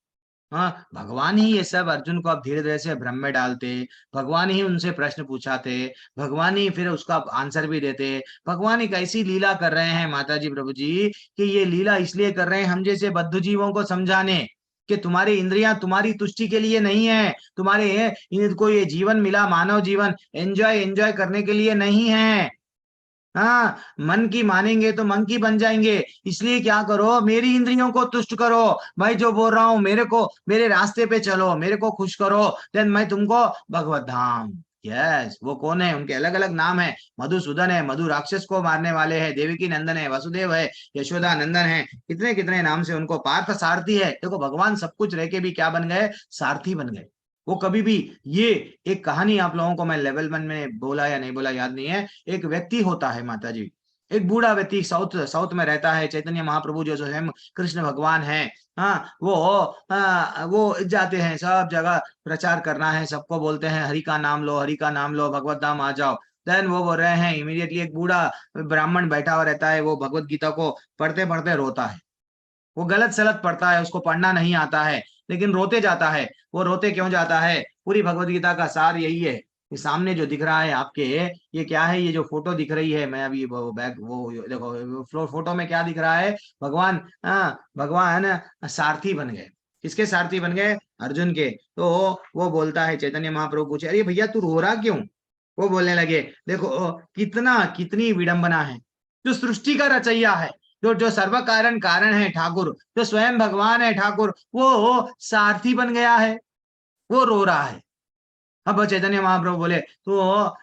हाँ, भगवान ही ये सब अर्जुन को अब धीरे धीरे से भ्रम में डालते, भगवान ही उनसे प्रश्न पूछाते, भगवान ही फिर उसका आंसर भी देते। भगवान एक ऐसी लीला कर रहे हैं माता जी प्रभु जी कि ये लीला इसलिए कर रहे हैं हम जैसे बद्ध जीवों को समझाने कि तुम्हारी इंद्रियां तुम्हारी तुष्टि के लिए नहीं है, तुम्हारे इनको ये जीवन मिला मानव जीवन एंजॉय करने के लिए नहीं है। हाँ, मन की मानेंगे तो मन की बन जाएंगे। इसलिए क्या करो, मेरी इंद्रियों को तुष्ट करो, मैं जो बोल रहा हूं मेरे को, मेरे रास्ते पे चलो, मेरे को खुश करो, देन मैं तुमको भगवत धाम। यस, वो कौन है, उनके अलग अलग नाम है। मधुसूदन है, मधु राक्षस को मारने वाले है, देवकी नंदन है, वसुदेव है, यशोदा नंदन है, कितने कितने नाम से उनको। पार्थ सारथी है। देखो भगवान सब कुछ रह के भी क्या बन गए, सारथी बन गए। वो कभी भी, ये एक कहानी आप लोगों को मैं लेवल 1 में बोला या नहीं बोला याद नहीं है। एक व्यक्ति होता है माता जी, एक बूढ़ा व्यक्ति साउथ में रहता है। चैतन्य महाप्रभु जो स्वयं कृष्ण भगवान है, हाँ, वो जाते हैं सब जगह, प्रचार करना है, सबको बोलते हैं हरि का नाम लो, हरि का नाम लो, भगवत धाम आ जाओ। देन वो बोल रहे हैं, इमीडिएटली एक बूढ़ा ब्राह्मण बैठा हुआ रहता है, वो भगवत गीता को पढ़ते पढ़ते रोता है। वो गलत सलत पढ़ता है, उसको पढ़ना नहीं आता है, लेकिन रोते जाता है। वो रोते क्यों जाता है, पूरी भगवत गीता का सार यही है। ये सामने जो दिख रहा है आपके, ये क्या है, ये जो फोटो दिख रही है, मैं अभी वो देखो फोटो में क्या दिख रहा है, भगवान सारथी बन गए। किसके सारथी बन गए, अर्जुन के, तो वो बोलता है, चैतन्य महाप्रभु पूछे, अरे भैया तू रो रहा क्यों? वो बोलने लगे, देखो कितनी विडंबना है, जो सृष्टि का रचैया है, जो सर्व कारण कारण है ठाकुर, जो स्वयं भगवान है ठाकुर, वो सारथी बन गया है, वो रो रहा है। अब चैतन्य महाप्रभु बोले, तो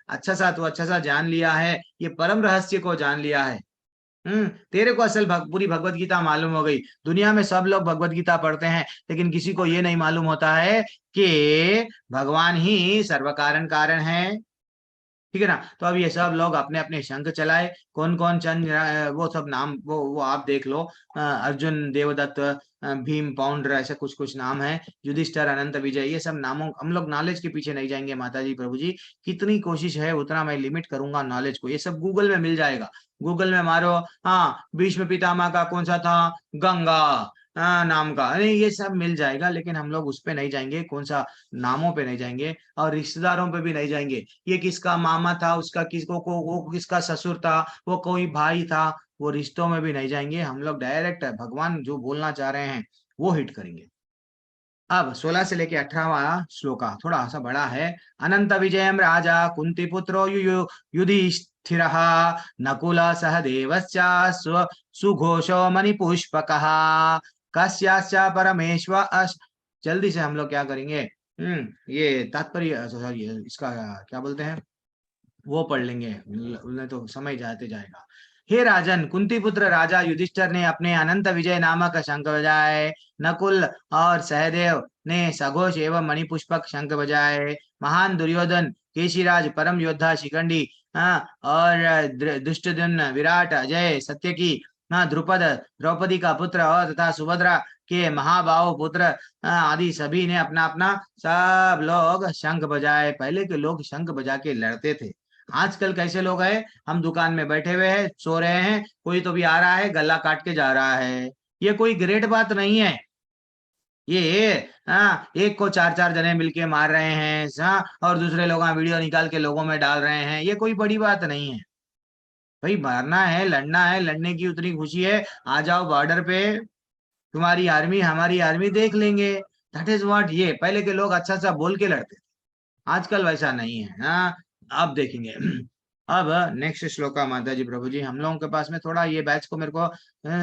अच्छा सा जान लिया है, ये परम रहस्य को जान लिया है। तेरे को असल पूरी भगवत गीता मालूम हो गई। दुनिया में सब लोग भगवत गीता पढ़ते हैं, लेकिन किसी को ये नहीं मालूम होता है कि भगवान ही सर्व कारण कारण है। ठीक है ना? तो अब ये सब लोग अपने अपने शंख चलाए, कौन कौन चंद वो सब नाम वो आप देख लो, अर्जुन, देवदत्त, भीम, पाउंड्र, ऐसे कुछ कुछ नाम है, युधिष्ठिर, अनंत विजय, ये सब नामों, हम लोग नॉलेज के पीछे नहीं जाएंगे माता जी प्रभु जी, कितनी कोशिश है उतना मैं लिमिट करूंगा नॉलेज को, ये सब गूगल में मिल जाएगा। गूगल में मारो, हाँ भीष्म पितामह का कौन सा था, गंगा नाम का, अरे ये सब मिल जाएगा, लेकिन हम लोग उस पे नहीं जाएंगे, कौन सा नामों पे नहीं जाएंगे, और रिश्तेदारों पे भी नहीं जाएंगे, ये किसका मामा था, उसका किसको को वो किसका ससुर था, वो कोई भाई था, वो रिश्तों में भी नहीं जाएंगे। हम लोग डायरेक्ट भगवान जो बोलना चाह रहे हैं वो हिट करेंगे। अब 16 से लेके 18वां श्लोका थोड़ा सा बड़ा है। अनंत विजयम राजा कुंती पुत्रो युधिष्ठिरः नकुल सहदेवश्च सुघोषो मणिपुष्पकः कस्याश्च परमेश्वर। जल्दी से हम लोग क्या करेंगे, ये तात्पर्य, सॉरी इसका क्या बोलते हैं, वो पढ़ लेंगे, नहीं तो समय जाते जाएगा। हे राजन, कुंती पुत्र राजा युधिष्ठिर ने अपने अनंत विजय नामक शंख बजाए, नकुल और सहदेव ने सघोष एवं मणिपुष्पक शंख बजाए, महान दुर्योधन, केशीराज, परम योद्धा शिखंडी, और दुष्टद्युम्न, विराट, अजय, सत्यकी, द्रुपद, द्रौपदी का पुत्र, और तथा सुभद्रा के महाबाहु पुत्र आदि सभी ने अपना अपना सब लोग शंख बजाए। पहले के लोग शंख बजा के लड़ते थे। आजकल कैसे लोग हैं, हम दुकान में बैठे हुए हैं, सो रहे हैं, कोई तो भी आ रहा है, गला काट के जा रहा है। ये कोई ग्रेट बात नहीं है। ये एक को 4-4 जने मिलके मार रहे हैं, और दूसरे लोग वीडियो निकाल के लोगों में डाल रहे हैं, ये कोई बड़ी बात नहीं है। भाई मारना है, लड़ना है, लड़ने की उतनी खुशी है, आ जाओ बॉर्डर पे, तुम्हारी आर्मी हमारी आर्मी देख लेंगे। That is what. ये पहले के लोग अच्छा सा बोल के लड़ते थे, आजकल वैसा नहीं है। अब देखेंगे। अब नेक्स्ट श्लोका माता जी प्रभु जी, हम लोगों के पास में थोड़ा ये बैच को मेरे को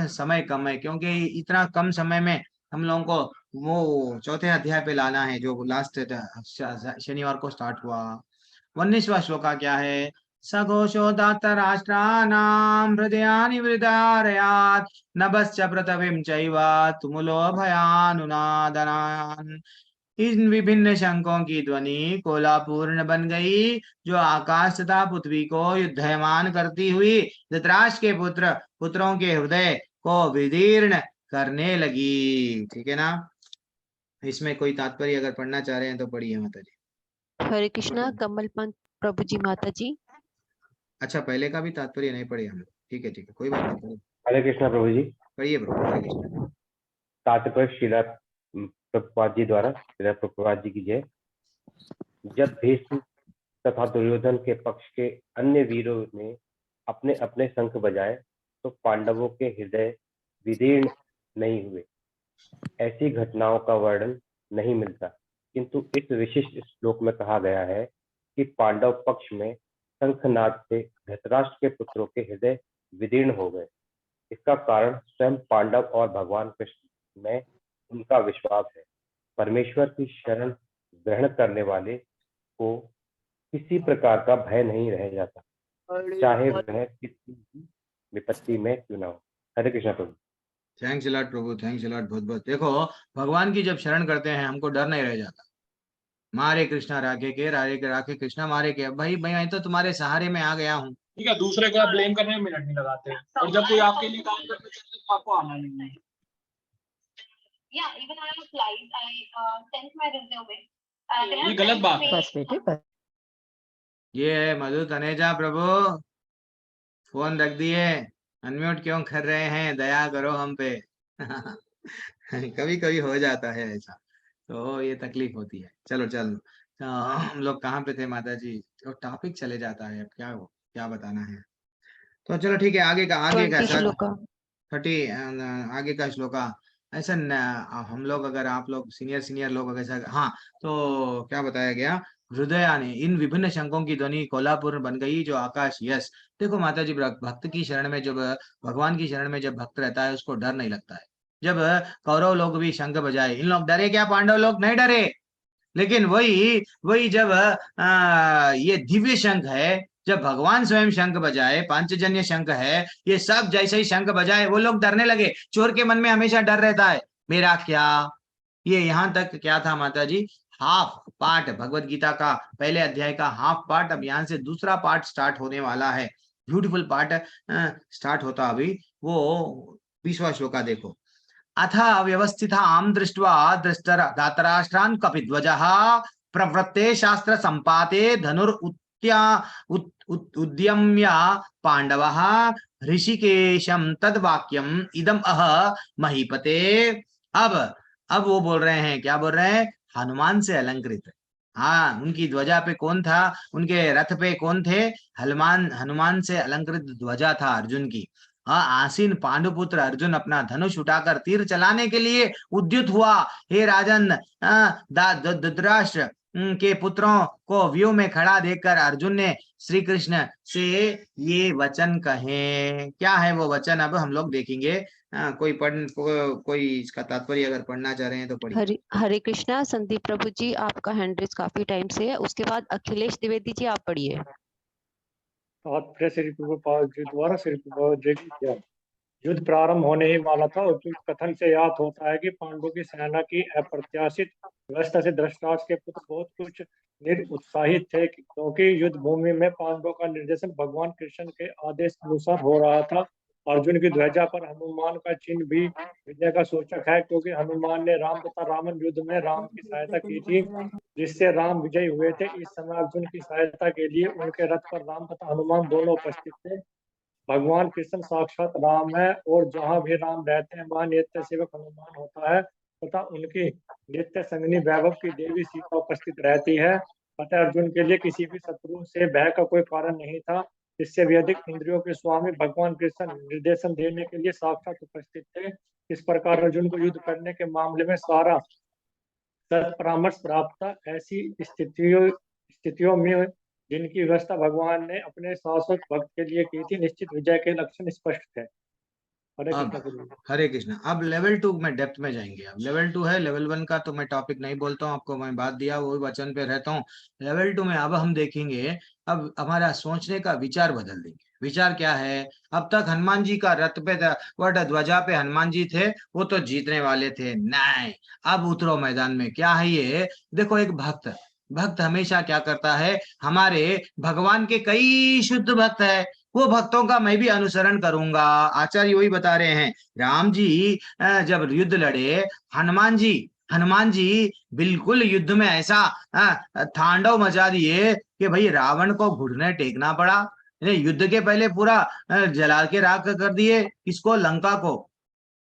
समय कम है, क्योंकि इतना कम समय में हम लोगों को वो चौथे अध्याय पे लाना है जो लास्ट शनिवार को स्टार्ट हुआ। 19वां श्लोका क्या है, सघोषो दातराष्ट्राणां हृदयानि विदारयात् नभश्च पृथिवीं चैव तुमुलो भयानुनादनान्। इन विभिन्न शंखों की ध्वनि कोलापूर्ण बन गई, जो आकाश तथा पृथ्वी को युद्धयमान करती हुई धृतराष्ट्र के पुत्रों के हृदय को विदीर्ण करने लगी। ठीक है ना? इसमें कोई तात्पर्य अगर पढ़ना चाह रहे हैं तो पढ़िए माता जी। हरे कृष्णा, कमल पंत प्रभु जी, माता जी। अच्छा, पहले का भी तात्पर्य नहीं पढ़े हम लोग, ठीक है कोई बात नहीं। हरे कृष्णा प्रभु जी। पढ़िए प्रभु। हरे कृष्णा। तात्पर्य श्रीला प्रभुपाद जी द्वारा, श्रीला प्रभुपाद जी की जय। जब भीष्म तथा दुर्योधन के पक्ष के अन्य वीरों ने अपने अपने शंख बजाए तो पांडवों के हृदय विदीर्ण नहीं हुए। ऐसी घटनाओं का वर्णन नहीं मिलता, किंतु इस विशिष्ट श्लोक में कहा गया है कि पांडव पक्ष में शंखनाद से धृतराष्ट्र के पुत्रों के हृदय विदीर्ण हो गए। इसका कारण स्वयं पांडव और भगवान कृष्ण में उनका विश्वास है। परमेश्वर की शरण ग्रहण करने वाले को किसी प्रकार का भय नहीं रह जाता, चाहे वह किसी भी विपत्ति में क्यों न हो। हरे कृष्णा प्रभु। थैंक्स लॉर्ड प्रभु, थैंक्स लॉर्ड बहुत बहुत। देखो, भगवान की जब शरण करते हैं हमको डर नहीं रह जाता। मारे कृष्णा राखे के, राखे कृष्णा मारे के। भाई मैं तो तुम्हारे सहारे में आ गया हूँ। ठीक है, दूसरे को आप ब्लेम करने में मिनट नहीं लगाते हैं, और जब कोई आपके लिए काम करने चलते तो आपको आना नहीं है। ये गलत बात है। बस बेटे बस। ये है मधु तनेजा प्रभु, फोन रख दिए, अनम्यूट क्यों कर रहे हैं, दया करो हम पे। कभी कभी हो जाता है ऐसा, तो ये तकलीफ होती है। चलो तो हम लोग कहाँ पे थे माता जी? तो टॉपिक चले जाता है, अब क्या बताना है। तो चलो ठीक है, आगे का 20 श्लोका। 30 आगे का श्लोका। ऐसा हम लोग अगर आप लोग सीनियर लोग अगर हाँ, तो क्या बताया गया, हृदया ने इन विभिन्न शंखों की ध्वनि कोल्हापुर बन गई जो आकाश यस। देखो माता जी, भक्त की शरण में जब भगवान की शरण में जब भक्त रहता है उसको डर नहीं लगता है। जब कौरव लोग भी शंख बजाए, इन लोग डरे क्या? पांडव लोग नहीं डरे। लेकिन वही वही जब ये दिव्य शंख है, जब भगवान स्वयं शंख बजाए, पांचजन्य शंख है, ये सब जैसे ही शंख बजाए वो लोग डरने लगे। चोर के मन में हमेशा डर रहता है, मेरा क्या? ये यहाँ तक क्या था माता जी, हाफ पार्ट भगवत गीता का पहले अध्याय का हाफ पार्ट। अब यहाँ से दूसरा पार्ट स्टार्ट होने वाला है, ब्यूटीफुल पार्ट स्टार्ट होता अभी। वो 20वां श्लोका देखो। अथ व्यवस्थितां दृष्ट्वा धातराष्ट्रान् कपिध्वजः प्रवृत्ते शास्त्र संपाते उद्यम्य पांडवः ऋषिकेशं तद्वाक्यम् इदम् अह महीपते। अब वो बोल रहे हैं, क्या बोल रहे हैं? हनुमान से अलंकृत। हाँ, उनकी ध्वजा पे कौन था? उनके रथ पे कौन थे? हनुमान से अलंकृत ध्वजा था अर्जुन की। आसीन पांडुपुत्र अर्जुन अपना धनुष उठाकर तीर चलाने के लिए उद्युत हुआ। हे राजन, धृतराष्ट्र के पुत्रों को व्यू में खड़ा देखकर अर्जुन ने श्री कृष्ण से ये वचन कहे। क्या है वो वचन? अब हम लोग देखेंगे। कोई इसका तात्पर्य अगर पढ़ना चाह रहे हैं तो पढ़िए। हरे कृष्णा संदीप प्रभु जी, आपका हैंड रेज काफी टाइम से है। उसके बाद अखिलेश द्विवेदी जी, आप पढ़िए। तात्पर्य श्री प्रभुपाद जी द्वारा श्री प्रभुपाद जी की जय। युद्ध प्रारंभ होने ही वाला था और कथन से याद होता है कि पांडवों की सेना की अप्रत्याशित व्यवस्था से धृतराष्ट्र के पुत्र बहुत कुछ निरुत्साहित थे, क्योंकि युद्ध भूमि में पांडवों का निर्देशन भगवान कृष्ण के आदेश अनुसार हो रहा था। अर्जुन की ध्वजा पर हनुमान का चिन्ह भी विजय का सूचक है, क्योंकि हनुमान ने राम तथा रावण युद्ध में राम की सहायता की थी, जिससे राम विजयी हुए थे। इस समय अर्जुन की सहायता के लिए उनके रथ पर राम तथा हनुमान दोनों उपस्थित थे। भगवान कृष्ण साक्षात राम है और जहाँ भी राम रहते हैं वहाँ नित्य सेवक हनुमान होता है तथा उनकी नित्य संगनी वैभव की देवी सीता उपस्थित रहती है। अतः अर्जुन के लिए किसी भी शत्रु से भय का कोई कारण नहीं था। इससे भी अधिक इंद्रियों के स्वामी भगवान कृष्ण निर्देशन देने के लिए साक्षात उपस्थित थे। इस प्रकार अर्जुन को युद्ध करने के मामले में सारा परामर्श प्राप्त था। ऐसी स्थितियों में जिनकी व्यवस्था भगवान ने अपने शाश्वत भक्त के लिए की थी, निश्चित विजय के लक्षण स्पष्ट थे। हरे कृष्ण। अब लेवल 2 में डेप्थ में जाएंगे। अब लेवल 2 है, लेवल 1 का तो मैं टॉपिक नहीं बोलता हूँ, आपको मैं बात दिया वही वचन पे रहता हूँ। लेवल 2 में अब हम देखेंगे, अब हमारा सोचने का विचार बदल देंगे। विचार क्या है? अब तक हनुमान जी का रथ पे ध्वजा पे हनुमान जी थे, वो तो जीतने वाले थे। नहीं, अब उतरो मैदान में। क्या है ये? देखो, एक भक्त हमेशा क्या करता है? हमारे भगवान के कई शुद्ध भक्त है, वो भक्तों का मैं भी अनुसरण करूंगा। आचार्य वही बता रहे हैं। राम जी जब युद्ध लड़े, हनुमान जी बिल्कुल युद्ध में ऐसा तांडव मचा दिए कि भाई रावण को घुटने टेकना पड़ा। युद्ध के पहले पूरा जला के राख कर दिए, किसको? लंका को।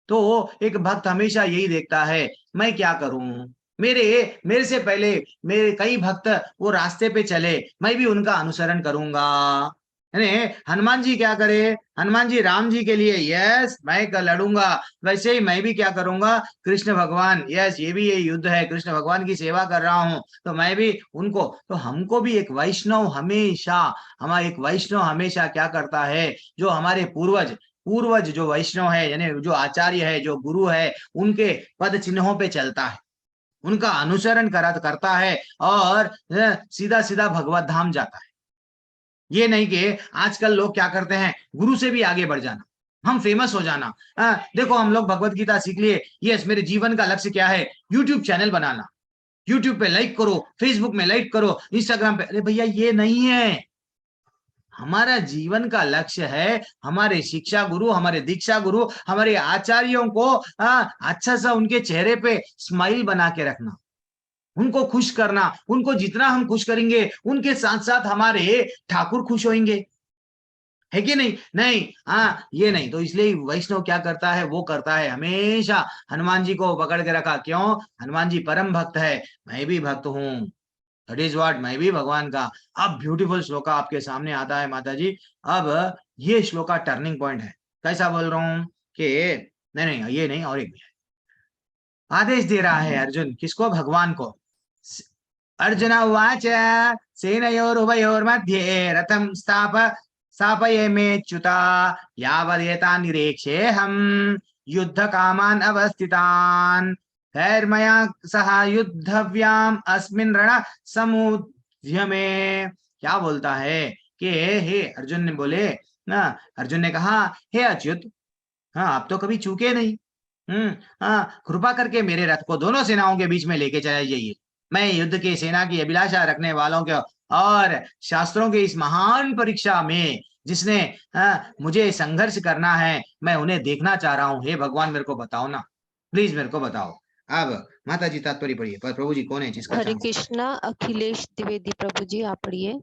तो एक भक्त हमेशा यही देखता है, मैं क्या करूं? मेरे से पहले मेरे कई भक्त वो रास्ते पे चले, मैं भी उनका अनुसरण करूंगा। हनुमान जी क्या करे? हनुमान जी राम जी के लिए यस मैं लड़ूंगा, वैसे ही मैं भी क्या करूंगा? कृष्ण भगवान, यस ये भी ये युद्ध है, कृष्ण भगवान की सेवा कर रहा हूं, तो मैं भी उनको। तो हमको भी एक वैष्णव हमेशा क्या करता है? जो हमारे पूर्वज जो वैष्णव है, यानी जो आचार्य है, जो गुरु है, उनके पद चिन्हों पे चलता है, उनका अनुसरण करता है और सीधा सीधा भगवत धाम जाता है। ये नहीं कि आजकल लोग क्या करते हैं, गुरु से भी आगे बढ़ जाना, हम फेमस हो जाना। देखो, हम लोग भगवत गीता सीख लिए, यस मेरे जीवन का लक्ष्य क्या है? यूट्यूब चैनल बनाना, यूट्यूब पे लाइक करो, फेसबुक में लाइक करो, इंस्टाग्राम पे। अरे भैया, ये नहीं है। हमारा जीवन का लक्ष्य है हमारे शिक्षा गुरु, हमारे दीक्षा गुरु, हमारे आचार्यों को अच्छा सा उनके चेहरे पे स्माइल बना के रखना, उनको खुश करना। उनको जितना हम खुश करेंगे, उनके साथ साथ हमारे ठाकुर खुश होंगे, है कि नहीं? नहीं, ये नहीं। तो इसलिए वैष्णव क्या करता है? वो करता है हमेशा हनुमान जी को पकड़ के रखा। क्यों? हनुमान जी परम भक्त है, मैं भी भक्त हूं, दैट इज व्हाट, मैं भी भगवान का। अब ब्यूटीफुल श्लोका आपके सामने आता है माता जी। अब ये श्लोका टर्निंग पॉइंट है। कैसा बोल रहा हूं कि नहीं ये नहीं, और एक भी है। आदेश दे रहा है अर्जुन, किसको? भगवान को। अर्जुन उवाच सेनयोरुभयोर्मध्ये रथं स्थापयेमेच्युता यावदेतान् निरीक्ष्येऽहं युद्धकामान् अवस्थितान् धैर्मया सह युद्धव्याम अस्मिन् रणसमुद्यमे। क्या बोलता है कि हे अर्जुन ने बोले ना, अर्जुन ने कहा हे अच्युत, हाँ आप तो कभी चूके नहीं, कृपा करके मेरे रथ को दोनों सेनाओं के बीच में लेके चले जाइए। मैं युद्ध की सेना की अभिलाषा रखने वालों के और शास्त्रों के इस महान परीक्षा में जिसने मुझे संघर्ष करना है, मैं उन्हें देखना चाह रहा हूँ। हे भगवान मेरे को बताओ ना, प्लीज मेरे को बताओ। अब माता जी तात्पर्य पढ़िए। पर प्रभु जी कौन है जिसका हरे चांस? कृष्णा अखिलेश द्विवेदी प्रभु जी, आप पढ़िए।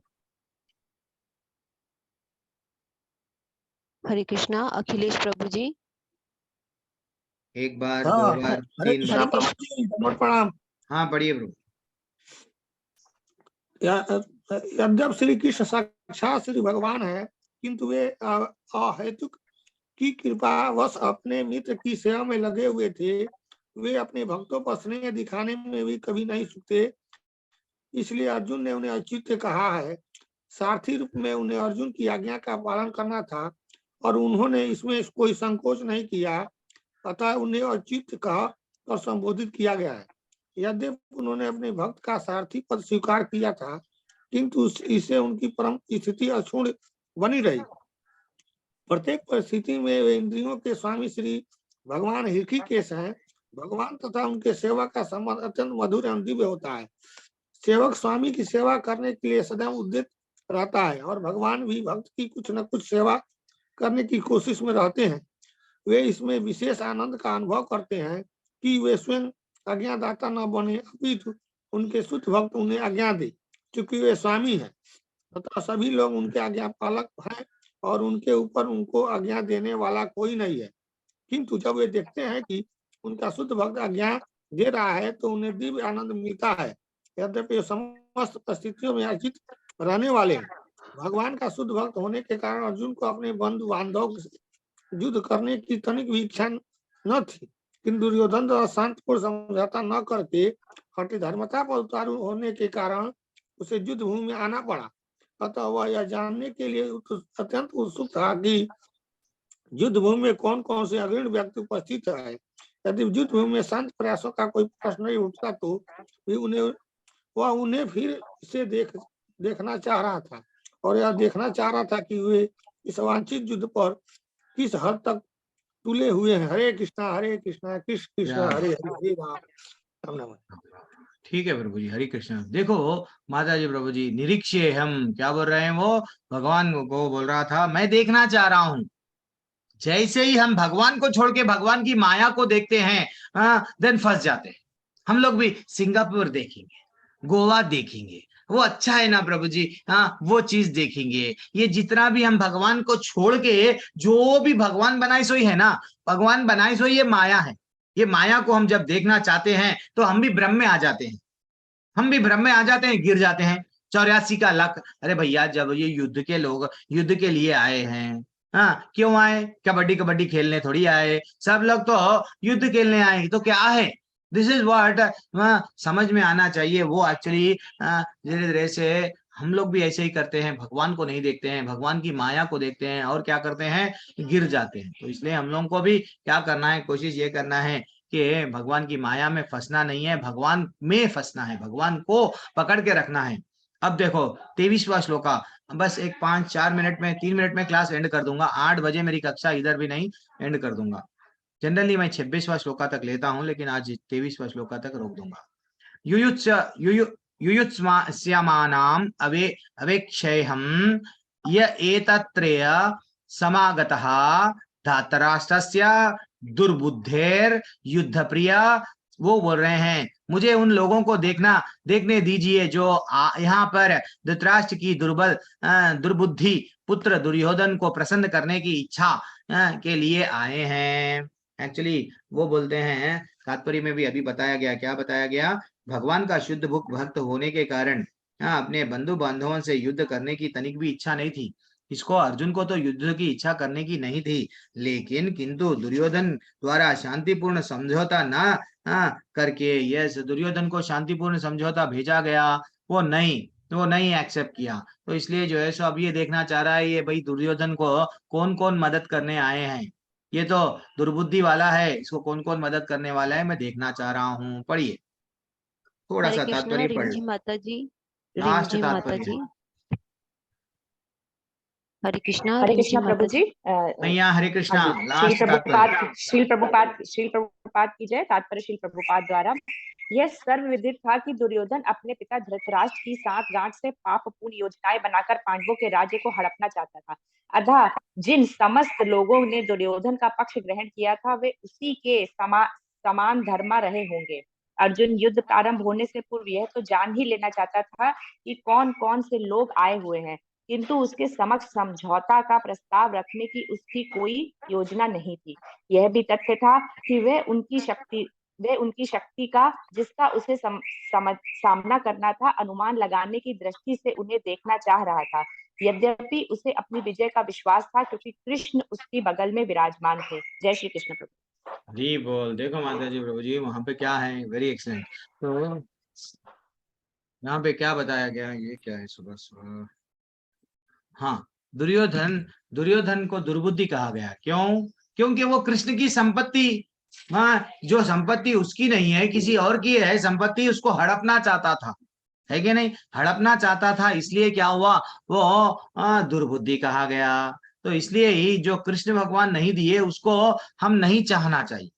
हरे कृष्णा अखिलेश प्रभु जी। एक बार, हाँ, दो बार, हरे तीन कृष्णा बार। प्रभु जी, दंडवत प्रणाम। हाँ पढ़िए प्रभु। यद्यप श्री कृष्ण साक्षात श्री भगवान है, किंतु वे अहेतुक की कृपा वश अपने मित्र की सेवा में लगे हुए थे। वे अपने भक्तों पर स्नेह दिखाने में भी कभी नहीं चूकते। इसलिए अर्जुन ने उन्हें अच्युत कहा है। सारथी रूप में उन्हें अर्जुन की आज्ञा का पालन करना था और उन्होंने इसमें कोई संकोच नहीं किया, अतः उन्हें अच्युत कहा और संबोधित किया गया है। यद्यपि उन्होंने अपने भक्त का सारथी पद स्वीकार किया था, किंतु इससे उनकी परम स्थिति अक्षुण्ण बनी रही। प्रत्येक परिस्थिति में वे इंद्रियों के स्वामी श्री भगवान ऋषिकेश हैं। भगवान तथा उनके सेवा का संबंध अत्यंत मधुर एवं दिव्य होता है। सेवक स्वामी की सेवा करने के लिए सदैव उद्यत रहता है और भगवान भी भक्त की कुछ न कुछ सेवा करने की कोशिश में रहते हैं। वे इसमें विशेष आनंद का अनुभव करते हैं कि वे स्वयं आज्ञादाता न बने, अपितु उनके शुद्ध भक्त उन्हें आज्ञा दे, क्योंकि वे स्वामी हैं तथा सभी लोग उनके आज्ञा पालक हैं और उनके ऊपर उनको आज्ञा देने वाला कोई नहीं है। किंतु जब वे देखते हैं कि उनका शुद्ध भक्त आज्ञा दे रहा है तो उन्हें दिव्य आनंद मिलता है। यद्यपि समस्त परिस्थितियों में अर्जित रहने वाले हैं। भगवान का शुद्ध भक्त होने के कारण अर्जुन को अपने बंधु बांधव युद्ध करने की तनिक भी इच्छा न थी, किंतु दुर्योधन द्वारा शांतिपूर्ण समझौता न करके हठि धर्मता पर उतारू होने के कारण उसे युद्ध भूमि में आना पड़ा। अतः वह यह जानने के लिए अत्यंत उत्सुक था कि युद्ध भूमि में कौन कौन से अग्रणी व्यक्ति उपस्थित है। यदि युद्ध भूमि में शांति प्रयासों का कोई प्रश्न नहीं उठता तो वह उन्हें फिर से देखना चाह रहा था और यह देखना चाह रहा था कि वे इस वांछित युद्ध पर किस हद तक तुले हुए हैं। हरे कृष्णा कृष्ण कृष्ण हरे हरे राम। ठीक है प्रभु जी, हरे कृष्ण। देखो माता जी, प्रभु जी निरीक्षे, हम क्या बोल रहे हैं? वो भगवान को बोल रहा था, मैं देखना चाह रहा हूँ। जैसे ही हम भगवान को छोड़ के भगवान की माया को देखते हैं, देन फंस जाते हैं। हम लोग भी सिंगापुर देखेंगे, गोवा देखेंगे, वो अच्छा है ना प्रभु जी, हाँ वो चीज देखेंगे। ये जितना भी हम भगवान को छोड़ के जो भी भगवान बनाई सोई है ना, भगवान बनाई सोई ये माया है। ये माया को हम जब देखना चाहते हैं तो हम भी भ्रम में आ जाते हैं, हम भी भ्रम में आ जाते हैं, गिर जाते हैं। 84 का लाख, अरे भैया जब ये युद्ध के लोग युद्ध के लिए आए हैं, हाँ क्यों आए? कबड्डी कबड्डी खेलने थोड़ी आए, सब लोग तो युद्ध खेलने आए। तो क्या है? दिस इज व्हाट समझ में आना चाहिए। वो एक्चुअली धीरे धीरे से हम लोग भी ऐसे ही करते हैं, भगवान को नहीं देखते हैं, भगवान की माया को देखते हैं और क्या करते हैं? गिर जाते हैं। तो इसलिए हम लोगों को भी क्या करना है? कोशिश ये करना है कि भगवान की माया में फंसना नहीं है, भगवान में फंसना है, भगवान को पकड़ के रखना है। अब देखो 23वां श्लोका, बस एक 5-4 मिनट में 3 मिनट में क्लास एंड कर दूंगा। 8 बजे मेरी कक्षा इधर भी नहीं एंड कर दूंगा। जनरली मैं 26वां श्लोका तक लेता हूं, लेकिन आज 23वां श्लोका तक रोक दूंगा। युयुत्स्यमानाम् अवेक्षेऽहं य एतत्त्रय समागतः धातराष्ट्रस्य दुर्बुद्धेर युद्ध प्रिय। वो बोल रहे हैं मुझे उन लोगों को देखने दीजिए जो यहाँ पर धृतराष्ट्र की दुर्बुद्धि पुत्र दुर्योधन को प्रसन्न करने की इच्छा के लिए आए हैं। एक्चुअली वो बोलते हैं, तात्पर्य में भी अभी बताया गया, क्या बताया गया? भगवान का शुद्ध भक्त होने के कारण अपने बंधु बांधवों से युद्ध करने की तनिक भी इच्छा नहीं थी, इसको अर्जुन को तो युद्ध की इच्छा करने की नहीं थी, लेकिन किंतु दुर्योधन द्वारा शांतिपूर्ण समझौता ना करके, यस, दुर्योधन को शांतिपूर्ण समझौता भेजा गया, वो नहीं एक्सेप्ट किया। तो इसलिए जो है सो अब ये देखना चाह रहा है ये भाई दुर्योधन को कौन कौन मदद करने आए हैं, ये तो दुर्बुद्धि वाला है, इसको कौन कौन मदद करने वाला है मैं देखना चाह रहा हूँ। पढ़िए, थोड़ा हरे सा कृष्णा, तात्पर्य पढ़ रिमझिम लो, माता जी, लास्ट रिमझिम माता तात्पर्य। जी। हरे कृष्णा, हरे कृष्णा रिमझिम प्रभु माता जी। मैया हरे हाँ कृष्णा, जी, लास्ट तात्पर्य। श्रील प्रभुपाद की जय। तात्पर्य श्रील प्रभुपाद द्वारा यह सर्वविदित था कि दुर्योधन अपने पिता धृतराष्ट्र की सांठगांठ से पापपूर्ण योजनाएं बनाकर पांडवों के राज्य को हड़पना चाहता था। अतः जिन समस्त लोगों ने दुर्योधन का पक्ष ग्रहण किया था वे उसी के समान धर्मा रहे होंगे। अर्जुन युद्ध प्रारंभ होने से पूर्व यह तो जान ही लेना चाहता था कि कौन कौन से लोग आए हुए हैं, किंतु उसके समक्ष समझौता का प्रस्ताव रखने की उसकी कोई योजना नहीं थी। यह भी तथ्य था कि वे उनकी शक्ति का, जिसका उसे सामना करना था, अनुमान लगाने की दृष्टि से उन्हें देखना चाह रहा था। यद्यपि उसे अपनी विजय का विश्वास था क्योंकि कृष्ण उसकी बगल में विराजमान थे। जय श्री कृष्ण प्रभु। जी बोल, देखो माता जी प्रभु जी, वहां पे क्या है, वेरी एक्सलेंट। तो यहाँ पे क्या बताया गया, ये क्या है, सुबह सुबह, हाँ, दुर्योधन को दुर्बुद्धि कहा गया, क्यों? क्योंकि वो कृष्ण की संपत्ति, जो संपत्ति उसकी नहीं है किसी और की है संपत्ति, उसको हड़पना चाहता था, है कि नहीं, हड़पना चाहता था, इसलिए क्या हुआ, वो दुर्बुद्धि कहा गया। तो इसलिए ही जो कृष्ण भगवान नहीं दिए उसको हम नहीं चाहना चाहिए।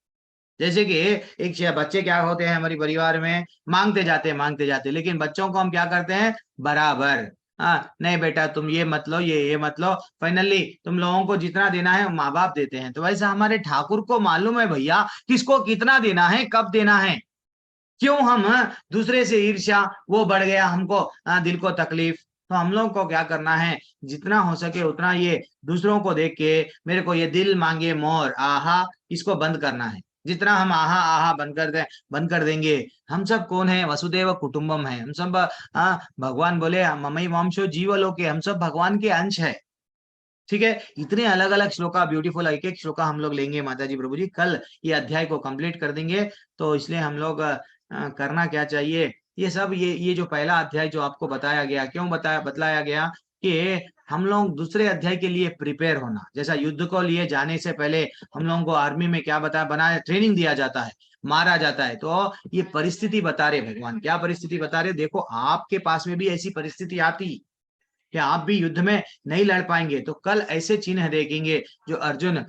जैसे कि एक बच्चे क्या होते हैं हमारे परिवार में, मांगते जाते, लेकिन बच्चों को हम क्या करते हैं, बराबर, नहीं बेटा तुम ये मत लो, ये मत लो, फाइनली तुम लोगों को जितना देना है माँ बाप देते हैं। तो वैसा हमारे ठाकुर को मालूम है भैया किसको कितना देना है, कब देना है। क्यों हम दूसरे से ईर्ष्या, वो बढ़ गया हमको दिल को तकलीफ। तो हम लोग को क्या करना है, जितना हो सके उतना ये दूसरों को देख के मेरे को ये दिल मांगे मोर आहा, इसको बंद करना है। जितना हम आहा आहा बंद कर देंगे, हम सब कौन है, वसुदेव कुटुंबम है, हम सब भगवान बोले ममई वंशो जीवलोके, हम सब भगवान के अंश है। ठीक है, इतने अलग अलग श्लोका, ब्यूटीफुल एक एक श्लोका हम लोग लेंगे माता जी प्रभु जी, कल ये अध्याय को कंप्लीट कर देंगे। तो इसलिए हम लोग करना क्या चाहिए, ये सब ये जो पहला अध्याय जो आपको बताया गया, क्यों बतलाया गया कि हम लोग दूसरे अध्याय के लिए प्रिपेयर होना। जैसा युद्ध को लिए जाने से पहले हम लोगों को आर्मी में क्या बनाया, ट्रेनिंग दिया जाता है, मारा जाता है। तो ये परिस्थिति बता रहे भगवान, क्या परिस्थिति बता रहे, देखो आपके पास में भी ऐसी परिस्थिति आती कि आप भी युद्ध में नहीं लड़ पाएंगे। तो कल ऐसे चिन्ह देखेंगे जो अर्जुन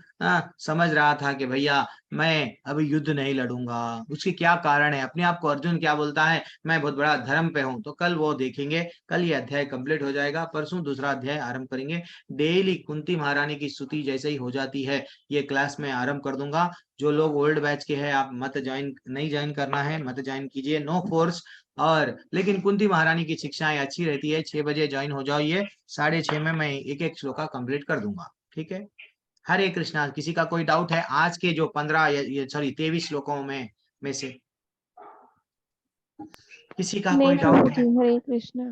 समझ रहा था कि भैया मैं अभी युद्ध नहीं लड़ूंगा, उसके क्या कारण है, अपने आप को अर्जुन क्या बोलता है, मैं बहुत बड़ा धर्म पे हूं। तो कल वो देखेंगे, कल ये अध्याय कंप्लीट हो जाएगा, परसों दूसरा अध्याय आरंभ करेंगे। डेली कुंती महारानी की स्तुति जैसे ही हो जाती है ये क्लास में आरंभ कर दूंगा। जो लोग ओल्ड बैच के हैं आप नहीं ज्वाइन करना है, मत ज्वाइन कीजिए, नो फोर्स। और लेकिन कुंती महारानी की शिक्षाएं अच्छी रहती है, 6 बजे ज्वाइन हो जाओ, ये 6:30 में मैं एक एक श्लोका कंप्लीट कर दूंगा। ठीक है, हरे कृष्णा। किसी का कोई डाउट है आज के जो 23 श्लोकों में से किसी का कोई डाउट है? हरे कृष्णा।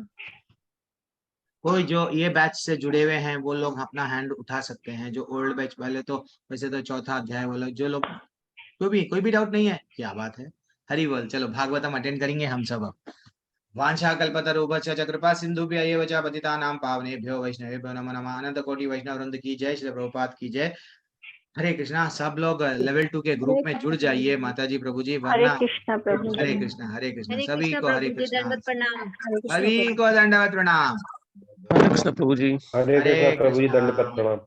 कोई जो ये बैच से जुड़े हुए हैं वो लोग अपना हैंड उठा सकते हैं, जो ओल्ड बैच पहले तो वैसे तो चौथा अध्याय वो लोग, जो लोग कोई भी डाउट नहीं है, क्या बात है, हरि बोल। चलो भागवतम अटेंड करेंगे हम सब अब। वांछा कल्पतरुभ्यश्च च कृपा सिंधुभ्य एव च पतितानां पावनेभ्यो वैष्णवेभ्यो नमो नमः। अनंत कोटि वैष्णव वृंद की जय, श्री प्रभुपाद की जय। हरे कृष्णा। सब लोग लेवल 2 के ग्रुप में जुड़ जाइए माता जी प्रभु जी, हरे वरना कृष्णा प्रभु जी। हरे कृष्णा सभी कृष्ण को हरे प्रभु जी, कृष्णा, दंडवत प्रणाम। सभी को दंडवत प्रणाम। हरे कृष्ण प्रभु जी। हरे कृष्ण प्रभु जी, कृष्णा। दंडवत प्रणाम।